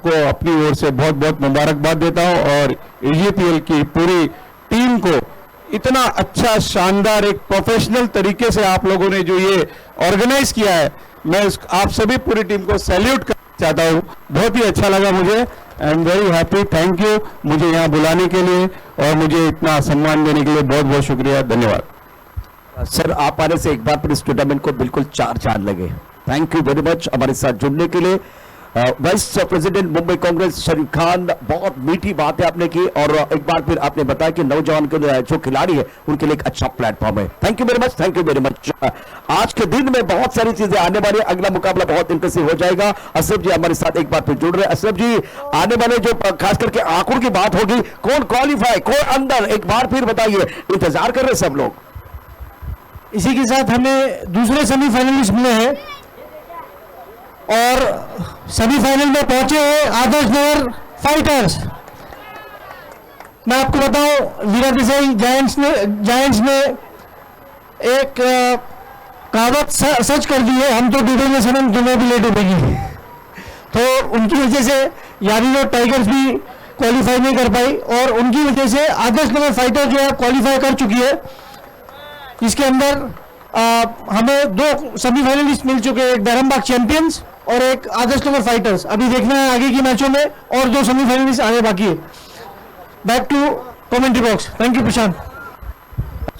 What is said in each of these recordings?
आपको अपनी ओर से बहुत बहुत मुबारकबाद देता हूं और AGPL की पूरी टीम को इतना अच्छा शानदार एक प्रोफेशनल तरीके से आप लोगों ने जो ये ऑर्गेनाइज किया है, मैं आप सभी पूरी टीम को सैल्यूट करना चाहता हूं। बहुत ही अच्छा लगा मुझे। I am very happy. Thank you मुझे यहाँ बुलाने के लिए और मुझे इतना सम्मान देने के लिए बहुत बहुत शुक्रिया। धन्यवाद। सर, आप आने से एक बार फिर इस टूर्नामेंट को बिल्कुल चार चांद लगे। थैंक यू वेरी मच हमारे साथ जुड़ने के लिए। वाइस प्रेसिडेंट मुंबई कांग्रेस शरीफ खान, बहुत मीठी बात है आपने की और एक बार फिर आपने बताया कि नौजवान के जो खिलाड़ी है उनके लिए एक अच्छा प्लेटफॉर्म है। Thank you very much, thank you very much. आज के दिन में बहुत सारी चीजें आने वाली है, अगला मुकाबला बहुत इंटरेस्टिंग हो जाएगा। अशरफ जी हमारे साथ एक बार फिर जुड़ रहे हैं। अशरफ जी, आने वाले जो खास करके आंकड़ों की बात होगी, कौन क्वालिफाई कौन अंदर, एक बार फिर बताइए। इंतजार कर रहे सब लोग। इसी के साथ हमें दूसरे सेमीफाइनलिस्ट मिले हैं और सेमीफाइनल में पहुंचे हैं आदर्श नगर फाइटर्स। मैं आपको बताऊं, वीरा देसाई जायंट्स ने एक कहावत सच कर दी है, हम तो डूबेंगे सनम तुम्हें भी ले डूबेगी। तो उनकी वजह से यारी टाइगर्स भी क्वालिफाई नहीं कर पाई और उनकी वजह से आदर्श नगर फाइटर जो है क्वालिफाई कर चुकी है। इसके अंदर हमें दो सेमीफाइनलिस्ट मिल चुके हैं, एक धर्मबाग चैंपियंस और एक आदर्श नगर फाइटर्स। अभी देखना है आगे की मैचों में और दो सेमीफाइनलिस्ट आने बाकी है। Back to commentary box. Thank you Prashant.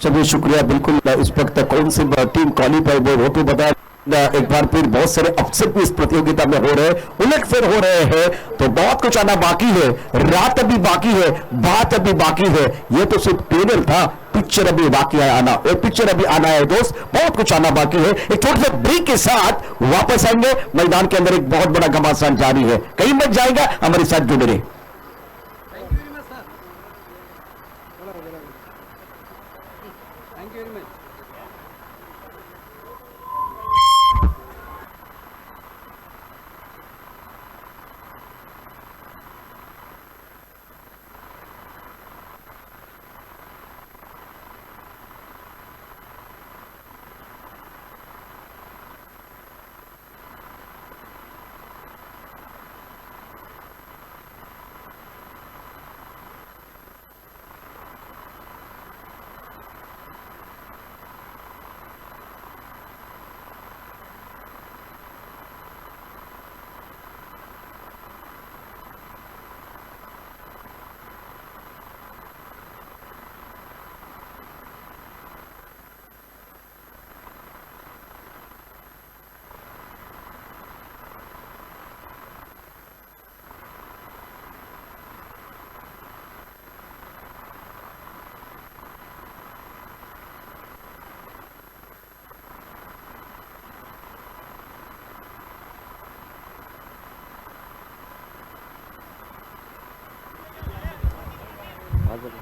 चलिए शुक्रिया। बिल्कुल इस वक्त कौन सी टीम क्वालिफाई वो तो बताया। एक बार फिर बहुत सारे अवसर भी इस प्रतियोगिता में हो रहे हैं, उलटफेर हो रहे हैं, तो बहुत कुछ आना बाकी है। रात अभी बाकी है, बात अभी बाकी है। ये तो सिर्फ ट्रेलर था, पिक्चर अभी बाकी है आना, और पिक्चर अभी आना है दोस्त, बहुत कुछ आना बाकी है। एक छोटे से ब्रेक के साथ वापस आएंगे। मैदान के अंदर एक बहुत बड़ा घमासान जारी है, कहीं मत जाएगा, हमारे साथ जुड़े रहे।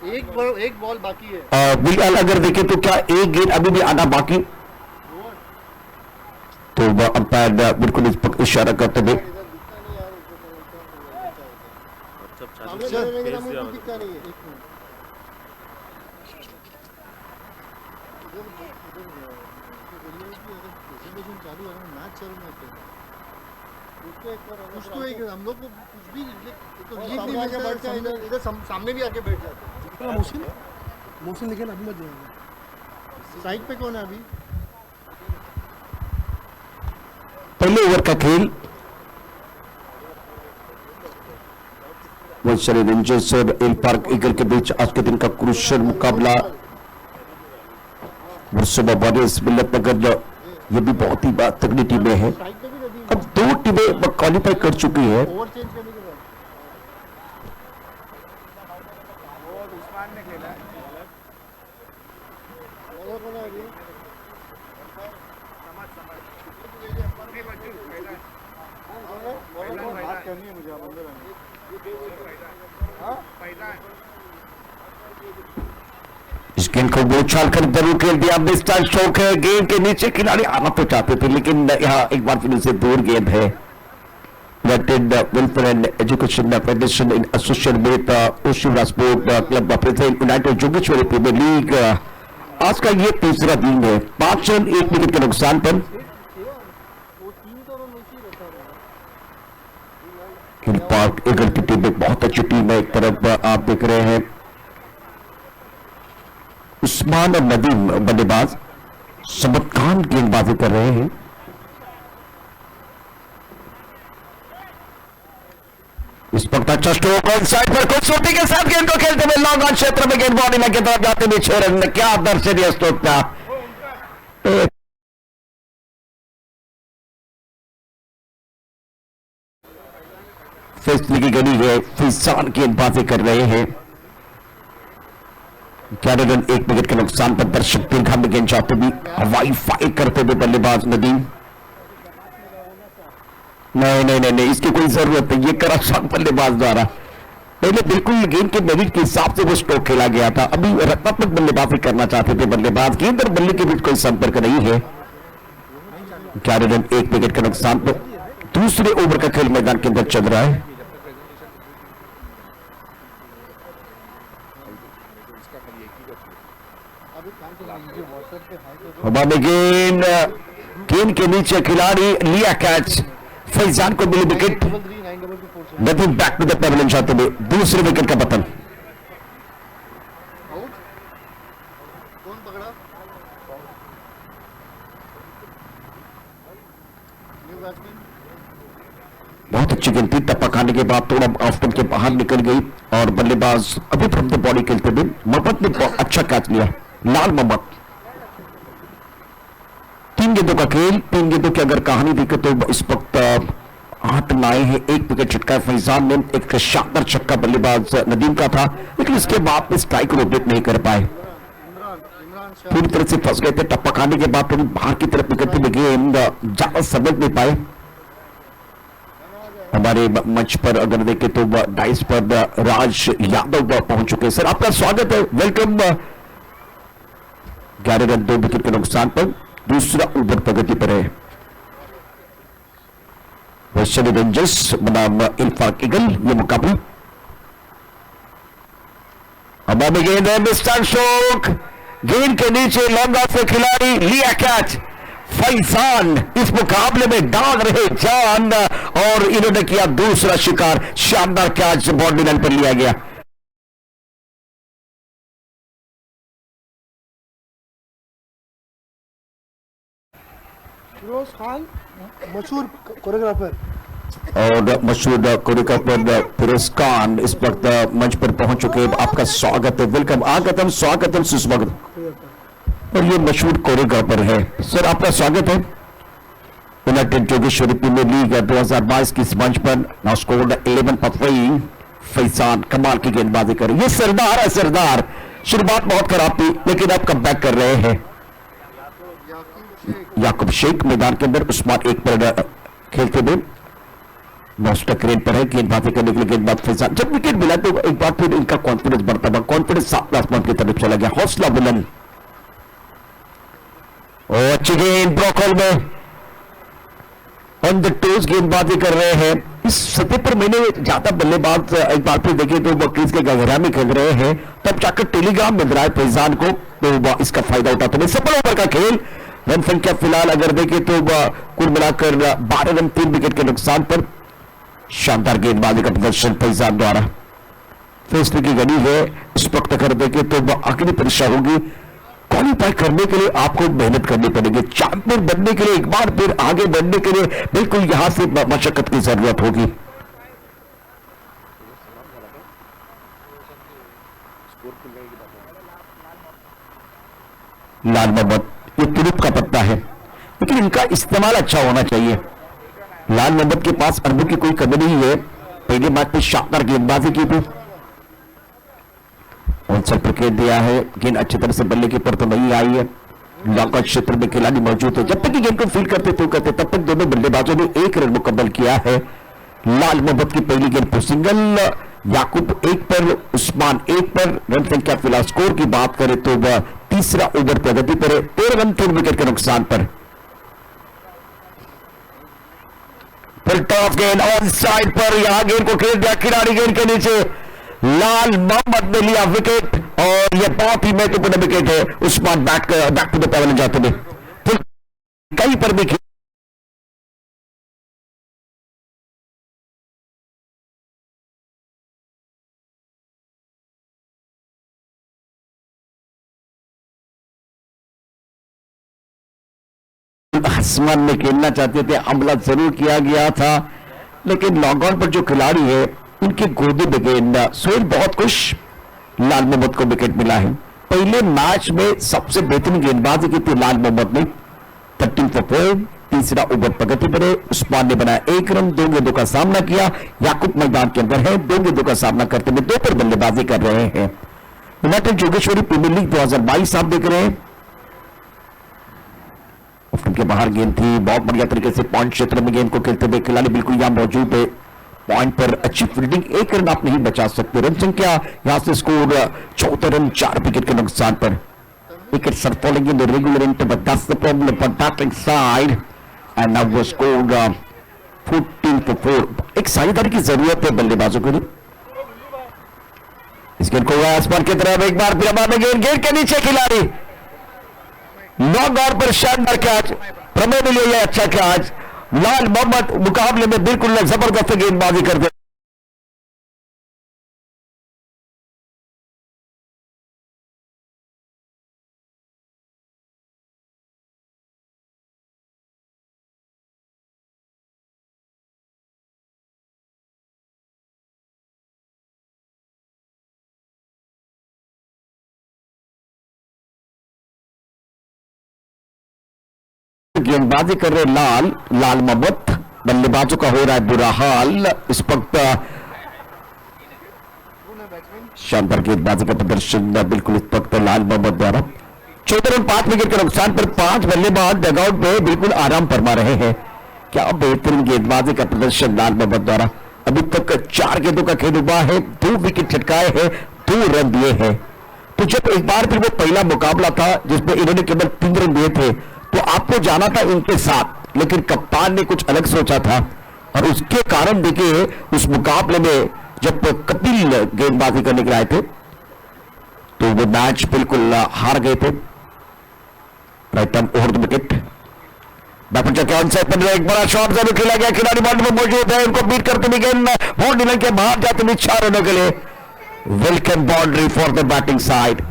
एक बॉल बाकी है। बिल्कुल अगर देखें तो क्या एक गेंद अभी भी आना बाकी, तो अंपायर बिल्कुल इस पर इशारा करते हुए उसको एक हम लोग को कुछ भी इधर सामने भी आके बैठ जाते हैं। मोहसिन लेकिन अभी मत जाएगा। साइड पे कौन है अभी? पहले ओवर का खेल वंशरी रेंजर्स और एल पार्क ईगल के बीच आज के दिन का क्रूशियल मुकाबला। वर्सोवा वॉरियर्स मिल्लत नगर, ये भी बहुत ही तगड़ी टीमें हैं। अब दो टीमें क्वालिफाई कर चुकी है। इस गेंद को वो उछाल कर जरूर खेल दिया। बेस्टा शौक है, गेंद के नीचे खिलाड़ी आना तो चाहते थे, लेकिन यहाँ एक बार फिर से दूर गेंद है। United welfare and education federation in association with Oshiwara sport club present united Jogeshwari premier league. आज का ये तीसरा दिन है। 5 रन 1 विकेट के नुकसान पर हिल पार्क ईगल की टीम एक बहुत अच्छी टीम है। एक तरफ आप देख रहे हैं उस्मान और नदीम बल्लेबाज, समद खान गेंदबाजी कर रहे हैं। इस वक्त अच्छा स्ट्रोक ऑन साइड पर खूबसूरती के साथ गेंद को खेलते हुए लॉन्ग ऑन क्षेत्र में गेंद बॉडी की तरफ जाते हुए 6 रन में क्या दर्शनीय स्ट्रोक था। फैसले की गली है, फैजान गेंदबाजी कर रहे हैं। 11 रन 1 विकेट के नुकसान पर दर्शक दीर्घा में गेंद जाते भी हवाई फाइट करते हुए बल्लेबाज नदीम। नहीं, इसकी कोई जरूरत नहीं, ये करा शॉट बल्लेबाज द्वारा। पहले बिल्कुल गेंद के मेरिट के हिसाब से वो स्ट्रोक खेला गया था, अभी रत्नात्मक बल्लेबाजी करना चाहते थे बल्लेबाज। गेंद और बल्ले के बीच कोई संपर्क नहीं है। 11 रन 1 विकेट के नुकसान पर दूसरे ओवर का खेल मैदान के अंदर चल रहा है। हवा में गेंद के नीचे खिलाड़ी लिया कैच, फैजान को मिली wicket. 933 Nadeem back to the pavilion जाते हुए दूसरे विकेट का पतन। आउट। कौन पकड़ा? New batsman. बहुत अच्छी गेंद थी, टप्पा खाने के बाद थोड़ा ऑफ स्टंप के बाहर निकल गई और बल्लेबाज अभी फ्रॉम द बॉडी खेलते हुए मोहम्मद ने बहुत अच्छा कैच लिया। लाल मोहम्मद। 3 गेंदों का खेल, 3 गेंदों की अगर कहानी देखे तो इस वक्त 8 लाए हैं, 1 विकेट छटका फैजान ने। एक शानदार छक्का बल्लेबाज नदीम का था, लेकिन इसके बाद में स्ट्राइक रोटेट नहीं कर पाए, इमरान शाह। पूरी तरह से फंस गए थे। टप्पा खाने के बाद थोड़ी बाहर की तरफ निकलते हुए गेंद ज्यादा समझ नहीं पाए। हमारे मंच पर अगर देखें तो डाइस पर राज यादव पहुंच चुके हैं। सर आपका स्वागत है, वेलकम। 11 रन 2 विकेट के नुकसान पर दूसरा ओवर प्रगति पर है। वेस्टर्न रेंजर्स बनाम इल्फाक ईगल ये मुकाबला। हवा में गेंद है, मिस्टर शोक, गेंद के नीचे लॉन्ग ऑफ से खिलाड़ी लिया कैच। फैजान इस मुकाबले में डाल रहे जान और इन्होंने किया दूसरा शिकार। शानदार कैच बाउंड्री लाइन पर लिया गया। फिरोज खान मशहूर कोरियोग्राफर। और मशहूर कोरियोग्राफर फिरोज खान इस वक्त मंच पर पहुंच चुके हैं। आपका स्वागत है, वेलकम, आगतम, स्वागतम, सुस्वागतम। और ये मशहूर कोरियोग्राफर है। सर आपका स्वागत है। यूनाइटेड जोगेश्वरी प्रीमियर लीग 2022 की इस मंच पर नाउ स्कोर्ड 11 पर फैजान कमाल की गेंदबाजी कर रहे हैं। ये सरदार है, सरदार। शुरुआत बहुत खराब थी लेकिन अब कम बैक कर रहे हैं। याकूब शेख मैदान के अंदर, उस्मान 1 पर खेलते हुए मौसम क्रेन पर है। गेंदबाजी करने के लिए गेंदबाज फैजान, जब विकेट मिला तो एक बार फिर इनका कॉन्फिडेंस बढ़ता हुआ, कॉन्फिडेंस सात आसमान की तरफ चला गया, हौसला बुलंद। और अच्छी गेंद ब्रॉकहोल में ऑन द टोज गेंदबाजी कर रहे हैं। इस सतह पर मैंने ज्यादा बल्लेबाज एक बार फिर देखे तो क्रीज के गहरा में खेल रहे हैं, तब जाकर टेलीग्राम मिल रहा है फैजान को, तो इसका फायदा उठाते हुए सफल ओवर का खेल। रन संख्या फिलहाल अगर देखें तो कुल मिलाकर 12 रन 3 विकेट के नुकसान पर शानदार गेंदबाजी का प्रदर्शन फैजान द्वारा। फैसले की घड़ी है, इस वक्त अगर देखें तो अगली परीक्षा होगी। क्वालिफाई करने के लिए आपको मेहनत करनी पड़ेगी, चैंपियन बनने के लिए, एक बार फिर आगे बढ़ने के लिए बिल्कुल यहां से मशक्कत की जरूरत होगी। लाल मोहम्मद, ये तुरुप का पत्ता है लेकिन इनका इस्तेमाल अच्छा होना चाहिए। लाल मोहम्मद के पास अनुभव की कोई कमी नहीं है, पहले मैच में शानदार गेंदबाजी की थी। आंसर पर खेल दिया है, गेंद अच्छी तरह से बल्ले के ऊपर तो नहीं आई है। लॉकआउट क्षेत्र में खिलाड़ी मौजूद है, जब तक गेंद को फील्ड करते तो करते तब तक दोनों बल्लेबाजों ने 1 रन मुकम्मल किया है। लाल मोहम्मद की पहली गेंद पर सिंगल, याकूब 1 पर, उस्मान 1 पर। रन संख्या फिलहाल स्कोर की बात करें तो वह तीसरा ओवर प्रगति पर है, 13 रन 3 विकेट के नुकसान पर। टॉप गेंद ऑन साइड पर, यहां गेंद को खेल दिया खिलाड़ी, गेंद के नीचे लाल मोहम्मद ने लिया विकेट और यह बहुत ही महत्वपूर्ण विकेट है। Usman back to the pavilion जाते हुए कहीं पर भी आसमान में खेलना चाहते थे, हमला जरूर किया गया था, लेकिन लॉन्ग ऑन पर जो खिलाड़ी है उनके गोदी में गेंद, सोहेल बहुत खुश, लाल मोहम्मद को विकेट मिला है। पहले मैच में सबसे बेहतरीन गेंदबाजी की थी लाल मोहम्मद ने, 13 for 4। तीसरा ओवर प्रगति पर है, उस्मान ने बनाया 1 रन, 2 गेंदों का सामना किया। याकूब मैदान के अंदर है, 2 गेंदों का सामना करते हुए 2 पर बल्लेबाजी कर रहे हैं। यूनाइटेड जोगेश्वरी प्रीमियर लीग 2022 आप देख रहे हैं। ऑफ के बाहर गेंद थी, बहुत बढ़िया तरीके से पॉइंट क्षेत्र में गेंद को खेलते हुए खिलाड़ी बिल्कुल यहां मौजूद है। पॉइंट पर अच्छी फील्डिंग, 1 रन आप नहीं बचा सकते। रन संख्या यहां से स्कोर 14 रन 4 विकेट के नुकसान पर। Wickets are falling in the regular interval, but that's the problem for battling side. And now was scored 14 for 4. एक साझेदारी की जरूरत है बल्लेबाजों को। इस गेंद को आसमान की तरफ एक बार फिर हमारे गेंद के नीचे खिलाड़ी लॉन्ग ऑन पर शानदार कैच, प्रमेय ने लिया अच्छा कैच। लाल मोहम्मद मुकाबले में बिल्कुल जबरदस्त गेंदबाजी करते। गेंदबाजी कर रहे लाल मोहम्मद, बल्लेबाजों का हो रहा है बुरा हाल। इस वक्त शानदार गेंदबाजी का प्रदर्शन बिल्कुल इस वक्त लाल मोहम्मद द्वारा। 14 रन 5 विकेट के नुकसान पर 5 बल्लेबाज डगआउट पे बिल्कुल आराम फरमा रहे हैं। क्या बेहतरीन गेंदबाजी का प्रदर्शन लाल मोहम्मद द्वारा। अभी तक 4 गेंदों का खेल हुआ है, 2 विकेट छटकाए हैं, 2 रन दिए हैं। तो जब एक बार फिर वो पहला मुकाबला था जिसमें इन्होंने केवल 3 रन दिए थे, तो आपको जाना था इनके साथ, लेकिन कप्तान ने कुछ अलग सोचा था और उसके कारण देखिए उस मुकाबले में जब कपिल गेंदबाजी करने के आए थे तो वो मैच बिल्कुल हार गए थे। Right turn over the wicket, batter के ऑनसाइड पर एक बड़ा शॉट जरूर खेला गया, खिलाड़ी बाउंड्री में मौजूद है, उनको बीट करते हुए गेंद बाउंड्री लाइन के बाहर जाते हुए 4 रनों के लिए welcome boundary for the batting side.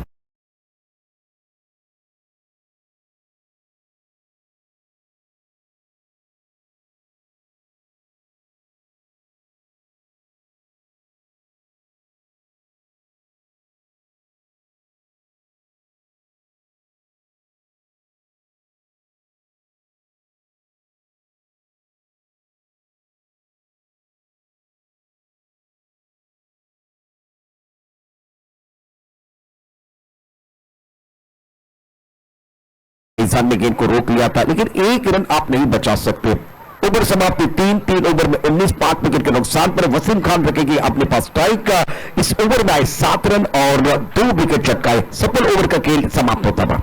इंसान ने गेंद को रोक लिया था, लेकिन 1 रन आप नहीं बचा सकते। ओवर समाप्ति 3 ओवर में 19, 5 विकेट के नुकसान पर वसीम खान रखेगी अपने पास स्ट्राइक का। इस ओवर में आए 7 रन और 2 विकेट चटकाए, सफल ओवर का खेल समाप्त होता था।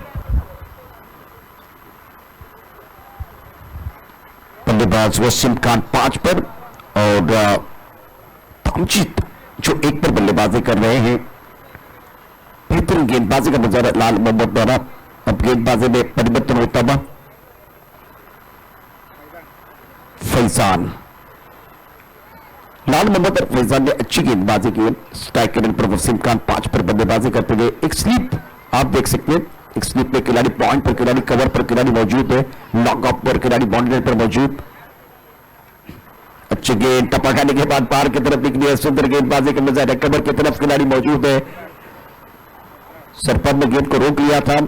बल्लेबाज वसीम खान 5 पर और तमजीद जो 1 पर बल्लेबाजी कर रहे हैं। बेहतरीन गेंदबाजी का नजारा लाल मोहम्मद द्वारा। अब गेंदबाजी में परिवर्तन होता हुआ फैजान, लाल मोहम्मद और फैजान ने अच्छी गेंदबाजी की। स्ट्राइक के पर वसीम खान 5 पर बल्लेबाजी करते हुए एक स्लिप आप देख सकते हैं, एक स्लिप में खिलाड़ी पॉइंट पर, खिलाड़ी कवर पर, खिलाड़ी मौजूद है, लॉक ऑफ पर खिलाड़ी बाउंड्री पर मौजूद। अच्छी गेंद टपकाने के बाद पार की तरफ निकली है, सुंदर गेंदबाजी का नजारा, कवर की तरफ खिलाड़ी मौजूद है, सरपंच ने गेंद को रोक लिया था।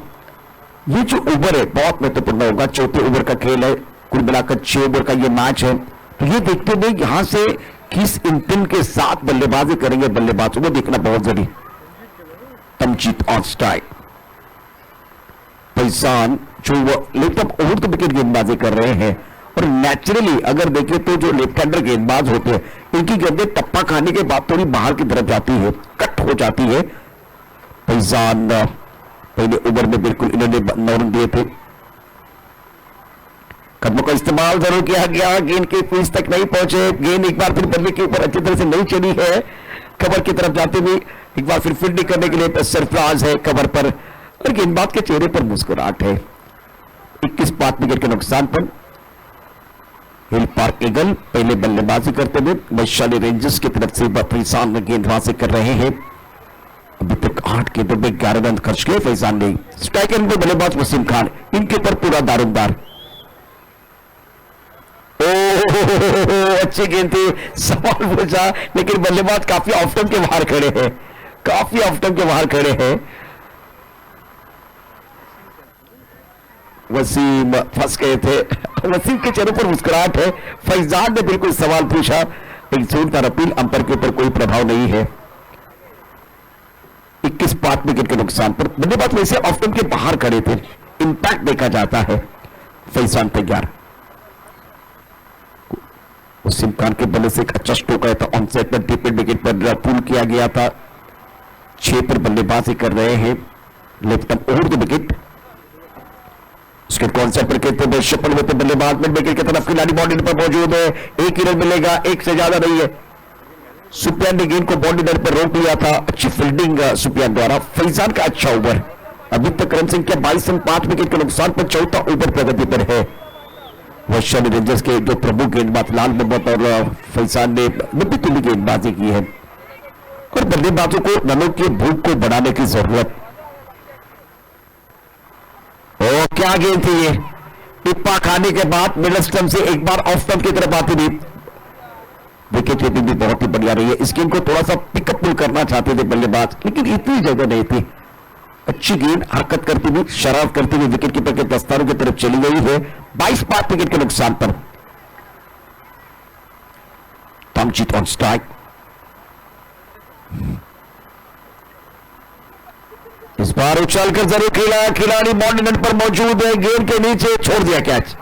ये जो ओवर है बहुत महत्वपूर्ण होगा, चौथे ओवर का खेल है, कुल मिलाकर 6 ओवर का ये मैच है। तो ये देखते हुए यहां से किस इंटेंट के साथ बल्लेबाजी करेंगे बल्लेबाज, वो देखना बहुत जरूरी। तमजीद ऑन स्ट्राइक, फैजान जो left of over the wicket गेंदबाजी कर रहे हैं। और नेचुरली अगर देखें तो जो लेफ्ट हैंडर गेंदबाज होते हैं इनकी गेंदें टप्पा खाने के बाद थोड़ी बाहर की तरफ जाती है, कट हो जाती है। फैजान पहले ओवर में बिल्कुल इन्होंने 9 रन दिए थे। कदमों का इस्तेमाल जरूर किया गया, गेंद के क्रीज तक नहीं पहुंचे, गेंद एक बार फिर बल्ले के ऊपर अच्छी तरह से नहीं चली है, कवर की तरफ जाते हुए एक बार फिर फील्डिंग करने के लिए सरफराज है कवर पर और गेंदबाज के चेहरे पर मुस्कुराहट है। 21 विकेट के नुकसान पर हिल पार्क ईगल पहले बल्लेबाजी करते हुए वैशाली रेंजर्स की तरफ से फैजान गेंदबाजी कर रहे हैं। अभी तक 8 गेंदों में 11 रन खर्च किए फैजान ने। स्ट्राइक एंड में बल्लेबाज वसीम खान, इनके ऊपर पूरा दारोमदार। अच्छी गेंद थी, सवाल पूछा, लेकिन बल्लेबाज काफी ऑफ स्टंप के बाहर खड़े हैं, काफी ऑफ स्टंप के बाहर खड़े हैं। वसीम फंस गए थे। वसीम के चेहरे पर मुस्कुराहट है। फैजान ने बिल्कुल सवाल पूछा, एक जोरदार अपील, अंपायर के ऊपर कोई प्रभाव नहीं है। 21 पांच विकेट के नुकसान पर बल्लेबाज वैसे ऑफ स्टंप के बाहर खड़े थे, इंपैक्ट देखा जाता है। फैजान तैयार, वसीम खान के बल्ले से एक अच्छा स्ट्रोक आया था, ऑनसेट में डीप विकेट पर पुल किया गया था। 6 पर बल्लेबाजी कर रहे हैं, left arm over the wicket. उसके कॉन्सेप्ट पर कहते हैं शपल होते बल्लेबाज मिड विकेट की तरफ खिलाड़ी बाउंड्री पर मौजूद है, एक ही रन मिलेगा, एक से ज्यादा नहीं है। सुफियान ने गेंद को बाउंड्री पर रोक लिया था, अच्छी फील्डिंग सुफियान द्वारा। फैजान का अच्छा ओवर, अभी तक रन संख्या 22 रन 5 विकेट के नुकसान पर चौथा ओवर प्रगति पर है। वैशाली रेंजर्स के जो प्रमुख गेंदबाज लाल मोहम्मद और फैजान ने लंबी तुली गेंदबाजी की है और बल्लेबाजों को रनों की भूख को बढ़ाने की जरूरत। ओ क्या गेंद थी ये, टिप्पा खाने के बाद मिडल स्टंप से एक बार ऑफ स्टंप की तरफ आती थी। विकेट कीपिंग भी बहुत ही बढ़िया रही है। इस गेंद को थोड़ा सा पिकअप पुल करना चाहते थे बल्लेबाज, लेकिन इतनी जगह नहीं थी। अच्छी गेंद हरकत करती हुई, शरारत करती हुई विकेट कीपर के दस्तारों की तरफ चली गई है। 22 पांच विकेट के नुकसान पर तमजीत ऑन स्ट्राइक। इस बार उछलकर जरूर खेला, खिलाड़ी बाउंड्री पर मौजूद है, गेंद के नीचे छोड़ दिया कैच।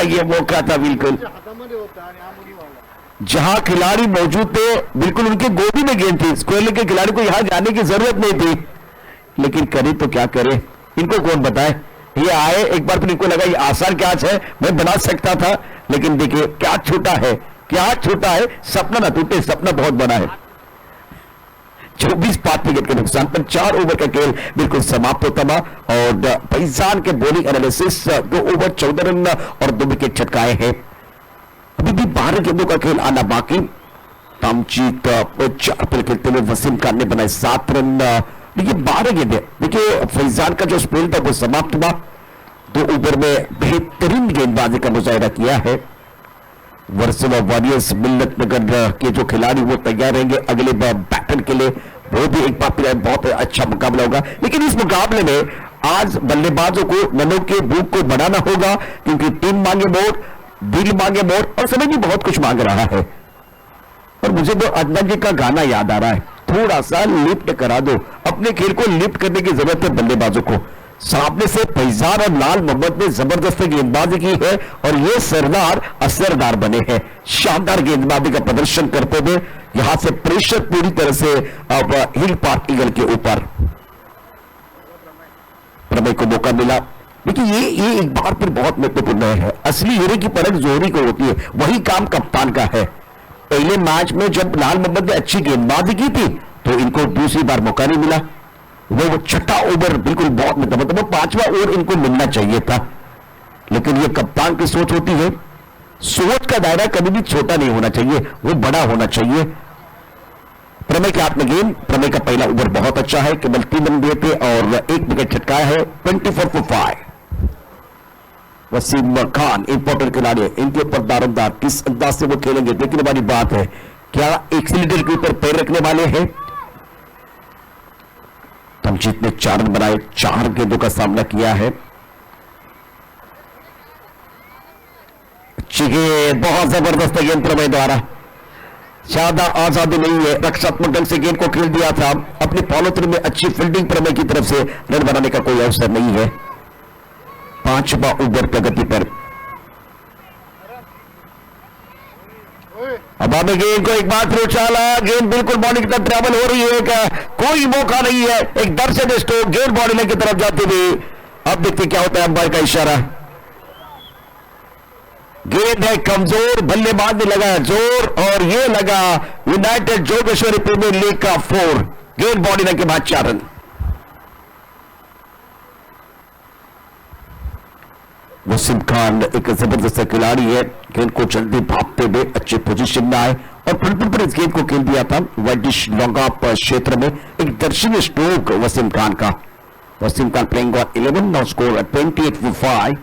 ये मौका था बिल्कुल, हातामध्ये होता आणि हा मुली वाला जहां खिलाड़ी मौजूद थे, बिल्कुल उनके गोदी में गेंद थी। स्क्वायर के खिलाड़ी को यहां जाने की जरूरत नहीं थी, लेकिन करे तो क्या करे, इनको कौन बताए। ये आए, एक बार फिर इनको लगा ये आसान कैच है, मैं बना सकता था, लेकिन देखिए क्या छोटा है, क्या छोटा है। सपना ना टूटे, सपना बहुत बड़ा है। 24 पांच विकेट के नुकसान पर 4 ओवर का खेल बिल्कुल समाप्त होता था और फैजान के बॉलिंग एनालिसिस 2 ओवर 14 रन और 2 विकेट छटकाए हैं। अभी भी 12 गेंदों का खेल आना बाकी। तमजीत 4 पर खेलते हुए वसीम खान ने बनाए 7 रन। देखिए 12 गेंदें, देखिए फैजान का जो स्पेल था वो समाप्त हुआ। 2 ओवर में बेहतरीन गेंदबाजी का मुजाहिरा किया है। वर्सोवा वॉरियर्स मिल्लत नगर के जो खिलाड़ी वो तैयार रहेंगे अगले बैटल के लिए, वो भी एक बार बहुत अच्छा मुकाबला होगा। लेकिन इस मुकाबले में आज बल्लेबाजों को रनों के भूख को बढ़ाना होगा, क्योंकि टीम मांगे मोड़, दिल मांगे मोड़ और समय भी बहुत कुछ मांग रहा है। और मुझे तो अदनान जी का गाना याद आ रहा है, थोड़ा सा लिफ्ट करा दो। अपने खेल को लिफ्ट करने की जरूरत है बल्लेबाजों को। सामने से फैजान और लाल मोहम्मद ने जबरदस्त गेंदबाजी की है और ये सरदार असरदार बने हैं। शानदार गेंदबाजी का प्रदर्शन करते हुए यहां से प्रेशर पूरी तरह से अब हिल पार्क ईगल के ऊपर। प्रमेय को मौका मिला, लेकिन ये एक बार फिर बहुत महत्वपूर्ण है। असली हीरे की परख जोहरी को होती है, वही काम कप्तान का है। पहले मैच में जब लाल मोहम्मद ने अच्छी गेंदबाजी की थी तो इनको दूसरी बार मौका नहीं मिला। वो छठा ओवर बिल्कुल बहुत मतलब 5वां ओवर इनको मिलना चाहिए था, लेकिन ये कप्तान की सोच होती है। सोच का दायरा कभी भी छोटा नहीं होना चाहिए, वो बड़ा होना चाहिए। प्रमेय के हाथ में गेंद, प्रमेय का पहला ओवर बहुत अच्छा है, केवल 3 रन दिए थे और 1 विकेट छटकाया है। 24 for 5। वसीम खान इंपॉर्टेंट खिलाड़ी है, इनके ऊपर दारोमदार किस अंदाज से वो खेलेंगे देखने वाली बात है। क्या एक्सीलेटर के ऊपर पैर रखने वाले हैं। तमजीत ने 4 रन बनाए, 4 गेंदों का सामना किया है। अच्छी गेंद, बहुत जबरदस्त गेंद प्रमेय द्वारा, ज्यादा आजादी नहीं है, रक्षात्मक ढंग से गेंद को खेल दिया था। अपनी फॉलो थ्रू में अच्छी फील्डिंग प्रमेय की तरफ से रन बनाने का कोई अवसर नहीं है। 5वां ओवर प्रगति पर। अब हमें गेंद को एक बार फिर उछाला, गेंद बिल्कुल बॉडी की तरफ ट्रैवल हो रही है, कोई मौका नहीं है। एक दर्शन स्ट्रोक, गेंद बॉडी लाइन की तरफ जाती हुई। अब देखते क्या होता है, अंपायर का इशारा। गेंद है कमजोर, बल्लेबाज ने लगाया जोर और ये लगा यूनाइटेड जोगेश्वरी प्रीमियर लीग का 4। गेंद बॉडी लाइन के बाद 4 रन। वसीम खान एक जबरदस्त खिलाड़ी है, गेंद को जल्दी भागते हुए अच्छे पोजीशन में आए और फ्रंट पर इस गेंद को खेल दिया था वाइडिश लॉन्ग ऑफ क्षेत्र में। एक दर्शनीय स्ट्रोक वसीम खान का। Wasim Khan playing on 11, now score 28 for 5।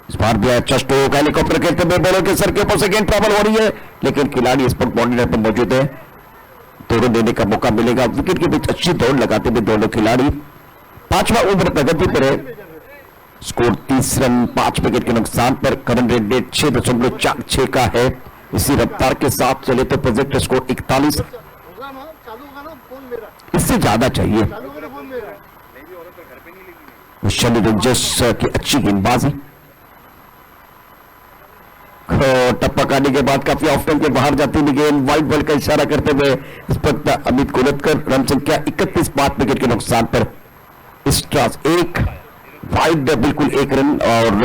इस बार भी अच्छा स्ट्रोक, हेलीकॉप्टर खेलते हुए बॉलर के सर के ऊपर से गेंद ट्रैवल हो रही है, लेकिन खिलाड़ी इस पर बाउंड्री लाइन पर मौजूद है, दौड़ देने का मौका मिलेगा। विकेट के बीच अच्छी दौड़ लगाते हुए दोनों खिलाड़ी। 5वां ओवर प्रगति पर है, स्कोर 30 रन 5 विकेट के नुकसान पर। करंट रेट 6.46 का है। इसी रफ्तार के साथ चले तो प्रोजेक्ट स्कोर 41, होगा ना, चालू होगा ना फोन मेरा, इससे ज्यादा चाहिए। चालू करो फोन मेरा। शनि रंजस की अच्छी गेंदबाजी, टप्पा काटने के बाद काफी ऑफ टाइम के बाहर जाती हुई गेंद, वाइड बॉल का इशारा करते हुए इस पर अमित गोलतकर। रन संख्या 31 5 विकेट के नुकसान पर। स्ट्रास 1 वाइड, बिल्कुल 1 रन और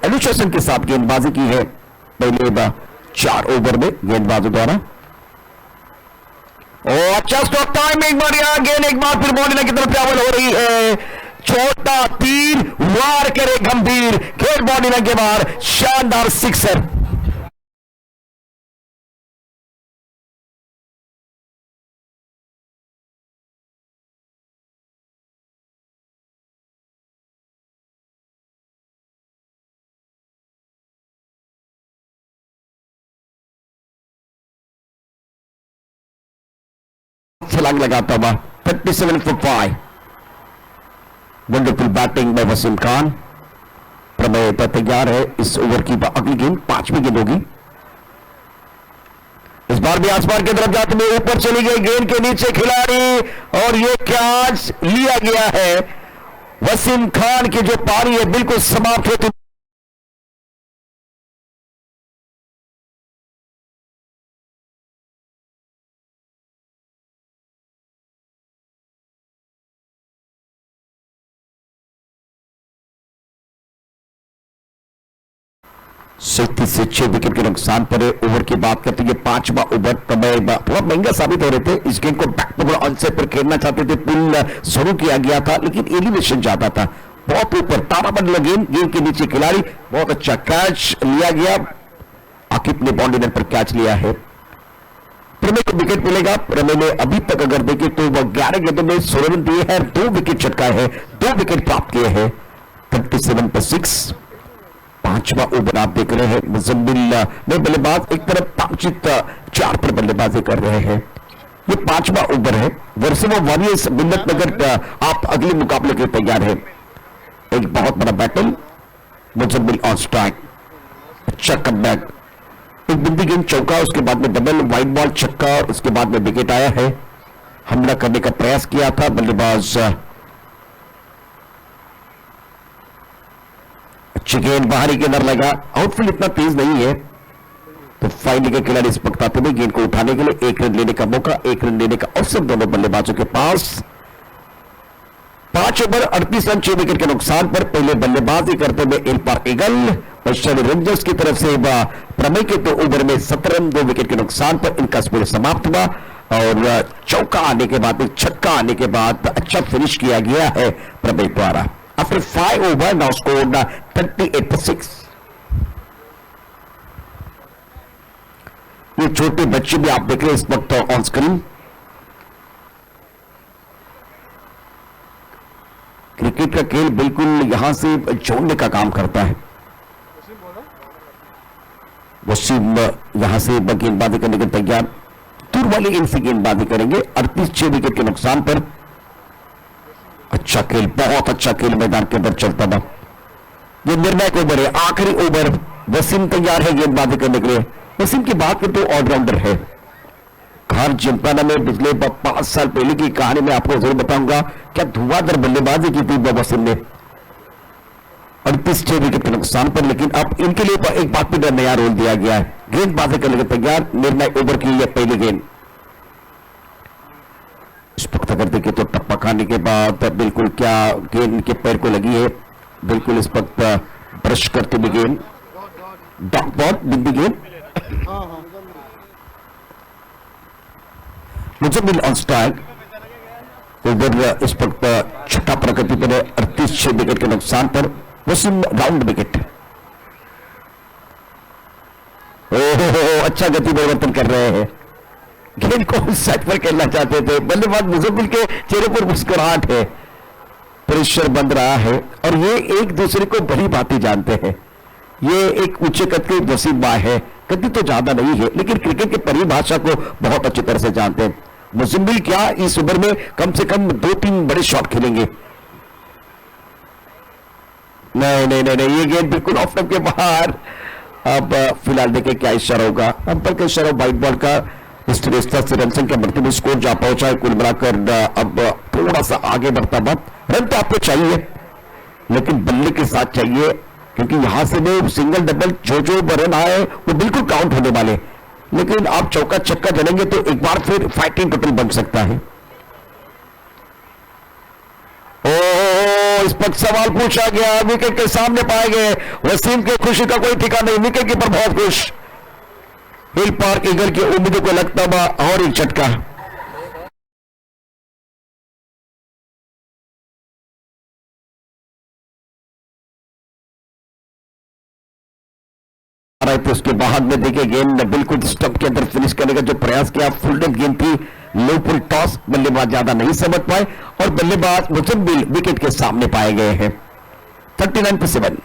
अनुशासन के साथ गेंदबाजी की है पहले 4 ओवर में गेंदबाजों द्वारा। और अच्छा स्टॉप टाइम, एक बार यहां गेंद एक बार फिर बॉल की तरफ ट्रैवल हो रही है। छोटा तीर वार करे गंभीर, खेल बॉडी लाइन के बाहर, शानदार सिक्सर। छलांग लगाता हुआ 37 for 5। वंडरफुल बैटिंग में वसीम खान। प्रमेय तैयार है। इस ओवर की अगली गेंद 5वीं गेंद होगी। इस बार भी आसमान की तरफ जाते हुए ऊपर चली गई गेंद के नीचे खिलाड़ी, और ये कैच लिया गया है। वसीम खान की जो पारी है बिल्कुल समाप्त होती। सैंतीस से 6 विकेट के नुकसान पर ओवर की बात करते हैं। 5वां ओवर बहुत महंगा साबित हो रहे थे। इस गेंद को बैक टू बॉल ऑनसाइड पर खेलना चाहते थे, पुल शुरू किया गया था लेकिन एलिवेशन ज्यादा था, बहुत ऊपर ताराबंद गेंद, गेंद के नीचे खिलाड़ी, बहुत अच्छा कैच लिया गया। आकिब ने बाउंड्री लाइन पर कैच लिया है। प्रमेय को विकेट मिलेगा। प्रमेय ने अभी तक अगर देखें तो वह 11 गेंदों में 16 रन दिए हैं, 2 विकेट चटकाए हैं, 2 विकेट प्राप्त किए हैं। 37 पर 6। 5वां ओवर आप देख रहे हैं। मुजम्मिल ने बल्लेबाज एक तरफ पांचित 4 पर बल्लेबाजी कर रहे हैं। ये 5वां ओवर है। वर्सोवा वॉरियर्स मिन्नत नगर आप अगले मुकाबले के तैयार है। एक बहुत बड़ा बैटल। मुजम्मिल ऑन स्ट्राइक, अच्छा कमबैक, एक बिंदी गेंद चौका, उसके बाद में डबल, वाइड बॉल छक्का, उसके बाद में विकेट आया है। हमला करने का प्रयास किया था बल्लेबाज, अच्छी गेंद बाहरी के अंदर लगा। आउटफील्ड इतना तेज नहीं है तो फाइनल के खिलाड़ी इस वक्त आते हुए गेंद को उठाने के लिए 1 रन लेने का मौका, 1 रन लेने का अवसर दोनों बल्लेबाजों के पास। 5 ओवर 38 रन 6 विकेट के नुकसान पर पहले बल्लेबाजी करते हुए इरफान ईगल और शनि रेंजर्स की तरफ से प्रमेय के 2 ओवर में 17 रन 2 विकेट के नुकसान पर इनका स्कोर समाप्त हुआ। और चौका आने के बाद, छक्का आने के बाद अच्छा फिनिश किया गया है प्रमेय द्वारा। After 5 over, now scored 38 for 6। ये छोटे बच्चे भी आप देख रहे हैं इस वक्त ऑन स्क्रीन। क्रिकेट का खेल बिल्कुल यहां से जोड़ने का काम करता है। वसीम यहां से गेंदबाजी करने के तैयार, दूर वाली गेंद से गेंदबाजी करेंगे। 38 6 विकेट के नुकसान पर। अच्छा खेल, बहुत अच्छा खेल मैदान के अंदर चलता था। ये निर्णायक ओवर है, आखिरी ओवर। वसीम तैयार है गेंदबाजी करने के लिए। वसीम की बात में तो ऑलराउंडर है। घर जिम्पाना में पिछले 5 साल पहले की कहानी में आपको जरूर बताऊंगा, क्या धुआंधार बल्लेबाजी की थी वसीम ने 38 6 विकेट के नुकसान पर। लेकिन अब इनके लिए एक बात पर नया रोल दिया गया है। गेंदबाजी करने के तैयार, निर्णायक ओवर की यह पहली गेंद। इस वक्त अगर देखें तो टप्पा खाने के बाद बिल्कुल क्या गेंद इनके पैर को लगी है, बिल्कुल इस वक्त ब्रश करते हुए गेंद, डॉट बॉल, बिंदी गेंद। Muzammil on strike. ओवर इस वक्त छठा प्रगति पर 38 6 विकेट के नुकसान पर। Wasim round wicket. ओहो, अच्छा गति परिवर्तन कर रहे हैं। गेंद को साइड पर खेलना चाहते थे। बल्लेबाज मुजम्मिल के चेहरे पर मुस्कुराहट है, प्रेशर बंद रहा है और ये एक दूसरे को बड़ी बातें जानते हैं। ये एक उच्च कद के वसीम भाई है, कद तो ज्यादा नहीं है लेकिन क्रिकेट की परिभाषा को बहुत अच्छी तरह से जानते हैं। मुजम्मिल क्या इस ओवर में कम से कम 2-3 बड़े शॉट खेलेंगे। नहीं नहीं नहीं नहीं, ये गेंद बिल्कुल ऑफ स्टंप के बाहर। अब फिलहाल देखें क्या इशारा होगा, अंपर का इशारा व्हाइट बॉल का। इस तरह से रन संख्या बढ़ती हुई स्कोर जा पहुंचा है कुल मिलाकर अब थोड़ा सा आगे बढ़ता बात। रन तो आपको चाहिए लेकिन बल्ले के साथ चाहिए, क्योंकि यहां से वो सिंगल डबल जो रन आए वो बिल्कुल काउंट होने वाले, लेकिन आप चौका छक्का जलेंगे तो एक बार फिर फाइटिंग टोटल बन सकता है। इस पर सवाल पूछा गया, विकेट के सामने पाए गए। वसीम की खुशी का कोई ठिकाना नहीं, विकेट कीपर बहुत खुश। हिल पार्क ईगल की उम्मीदों को लगता हुआ और एक झटका। तो उसके बाद में देखिए गेंद बिल्कुल स्टंप के अंदर फिनिश करने का जो प्रयास किया, फुल डेथ गेंद थी, लो फुल टॉस, बल्लेबाज ज्यादा नहीं समझ पाए और बल्लेबाज मुजम्मिल विकेट के सामने पाए गए हैं। 39 पर 7।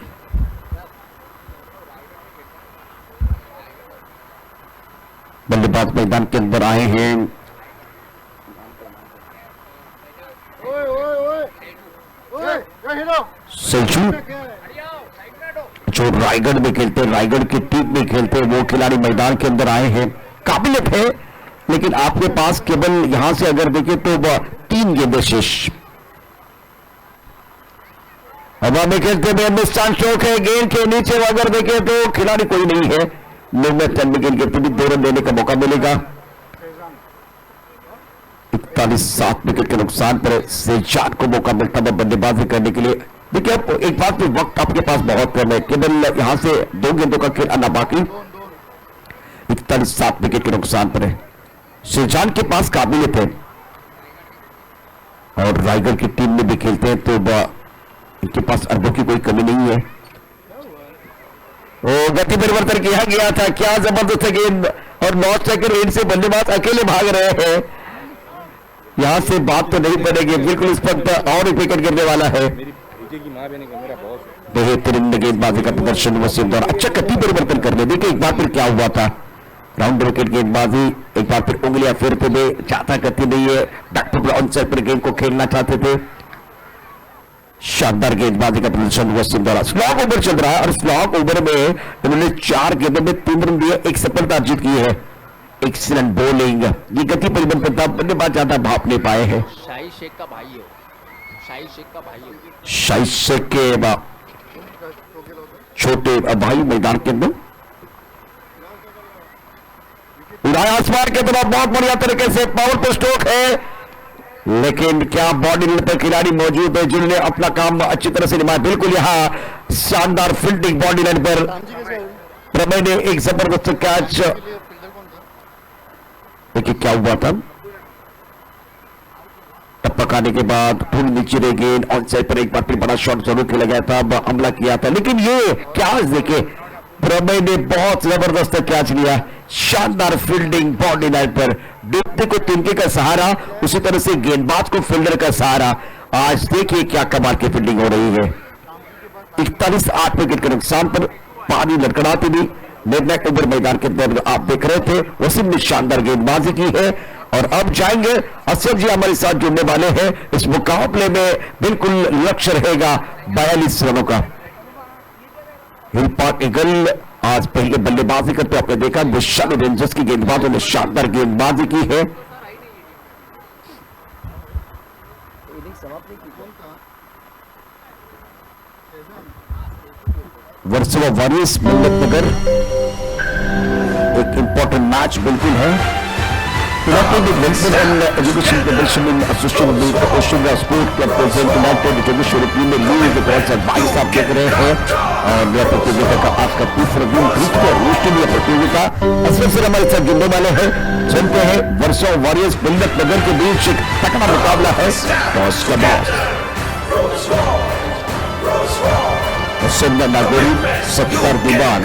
बल्लेबाज मैदान के अंदर आए हैं। ओए ओए ओए ओए क्या हीरो सचू जो रायगढ़ में खेलते हैं, रायगढ़ की टीम में खेलते हैं, वो खिलाड़ी मैदान के अंदर आए हैं। काबिलियत है लेकिन आपके पास केवल यहां से अगर देखें तो 3 गेंदें शेष। हवा में खेलते हुए निशान शौक है, गेंद के नीचे अगर देखें तो खिलाड़ी कोई नहीं है। में गेंद के भी 2 रन देने का मौका मिलेगा। 41-7 विकेट के नुकसान पर सेजान को मौका मिलता है बल्लेबाजी करने के लिए। देखिए अब एक बात तो वक्त आपके पास बहुत कम है, केवल यहां से 2 गेंदों का खेल आना बाकी। 41-7 विकेट के नुकसान पर है। सेजान के पास काबिलियत है और रायगढ़ की टीम में भी खेलते हैं तो इनके पास अरबों की कोई कमी नहीं है। गति परिवर्तन किया गया था, क्या जबरदस्त गेंद और 9 सेकंड रेंज से बल्लेबाज अकेले भाग रहे हैं। यहां से बात तो नहीं पड़ेगी, बिल्कुल इस पर और एक विकेट गिरने वाला है। बेहतरीन गेंदबाजी का प्रदर्शन वसीम द्वारा, अच्छा गति परिवर्तन करने। देखिए एक बार फिर क्या हुआ था, राउंड विकेट गेंदबाजी, एक बार फिर उंगलियां फेरते हुए, ज्यादा गति नहीं है, बैक टू ऑन साइड पर गेंद को खेलना चाहते थे। शानदार गेंदबाजी का प्रदर्शन वसीम द्वारा। स्लॉग ओवर चल रहा है और स्लॉग ओवर में इन्होंने 4 गेंदों में 3 रन दिए, 1 सफलता अर्जित की है। एक्सीलेंट बॉलिंग, ये गति परिवर्तन था, बल्लेबाज ज्यादा भाप नहीं पाए हैं। शाही शेख का भाई हो, शाही शेख का भाई हो। शाही शेख के छोटे भाई मैदान के अंदर उड़ाया आसमान के तरफ, बहुत बढ़िया तरीके से पावरफुल स्ट्रोक है, लेकिन क्या बॉडी लाइन पर खिलाड़ी मौजूद है जिन्होंने अपना काम अच्छी तरह से निभाया। बिल्कुल यहां शानदार फील्डिंग बॉडी लाइन पर प्रमेय ने एक जबरदस्त कैच। देखिए क्या हुआ था, टपकाने के बाद थोड़ी नीचे रह गेंद, ऑन साइड पर एक बार फिर बड़ा शॉट जरूर खेला गया था, हमला किया था, लेकिन ये कैच देखे प्रमेय ने बहुत जबरदस्त कैच लिया। शानदार फील्डिंग बॉडी लाइन पर, डूबते को तिनके का सहारा, उसी तरह से गेंदबाज को फील्डर का सहारा। आज देखिए क्या कमाल की फील्डिंग हो रही है। 41-8 विकेट के नुकसान पर पानी लड़खड़ाती भी निर्णायक ओवर मैदान के अंदर आप देख रहे थे, वसीम ने शानदार गेंदबाजी की है। और अब जाएंगे असद जी हमारे साथ जुड़ने वाले हैं। इस मुकाबले में बिल्कुल लक्ष्य रहेगा 42 रनों का। हिल पार्क ईगल आज पहले बल्लेबाजी करते आपने देखा, विशाल रेंजर्स की गेंदबाजों ने शानदार गेंदबाजी की है। वर्सोवा वॉरियर्स मुजफ्फरनगर एक इंपॉर्टेंट मैच बिल्कुल है। Welfare and Education Federation in association with Australia Sport Club present United Education Premier League के बाईस आप देख रहे हैं और यह प्रतियोगिता का आज का तीसरा दिन ग्रुप है ऑस्ट्रेलिया प्रतियोगिता। असर से हमारे साथ जुड़ने वाले हैं, सुनते हैं वर्सोवा वॉरियर्स मुजफ्फरनगर के बीच एक तगड़ा मुकाबला है। टॉस का बॉस सुंदर नागोरी, सत्तर दीवान,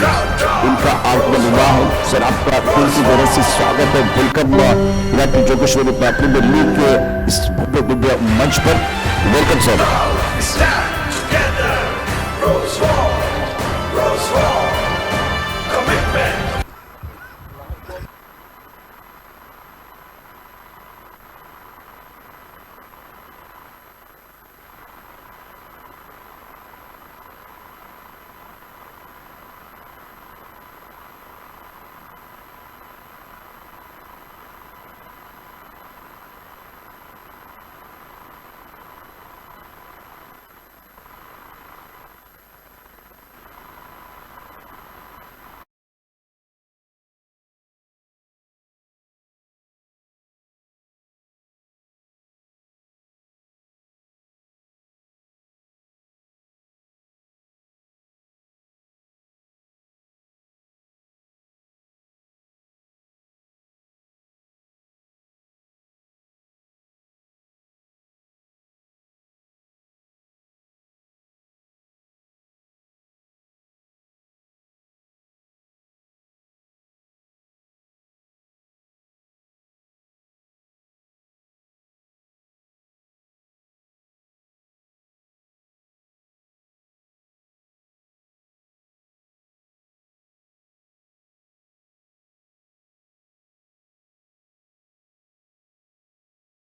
उनका आगमन हुआ है। सर आपका दिल की तरह से स्वागत है, welcome united Jogeshwari premier league के इस भव्य मंच पर। Welcome sir.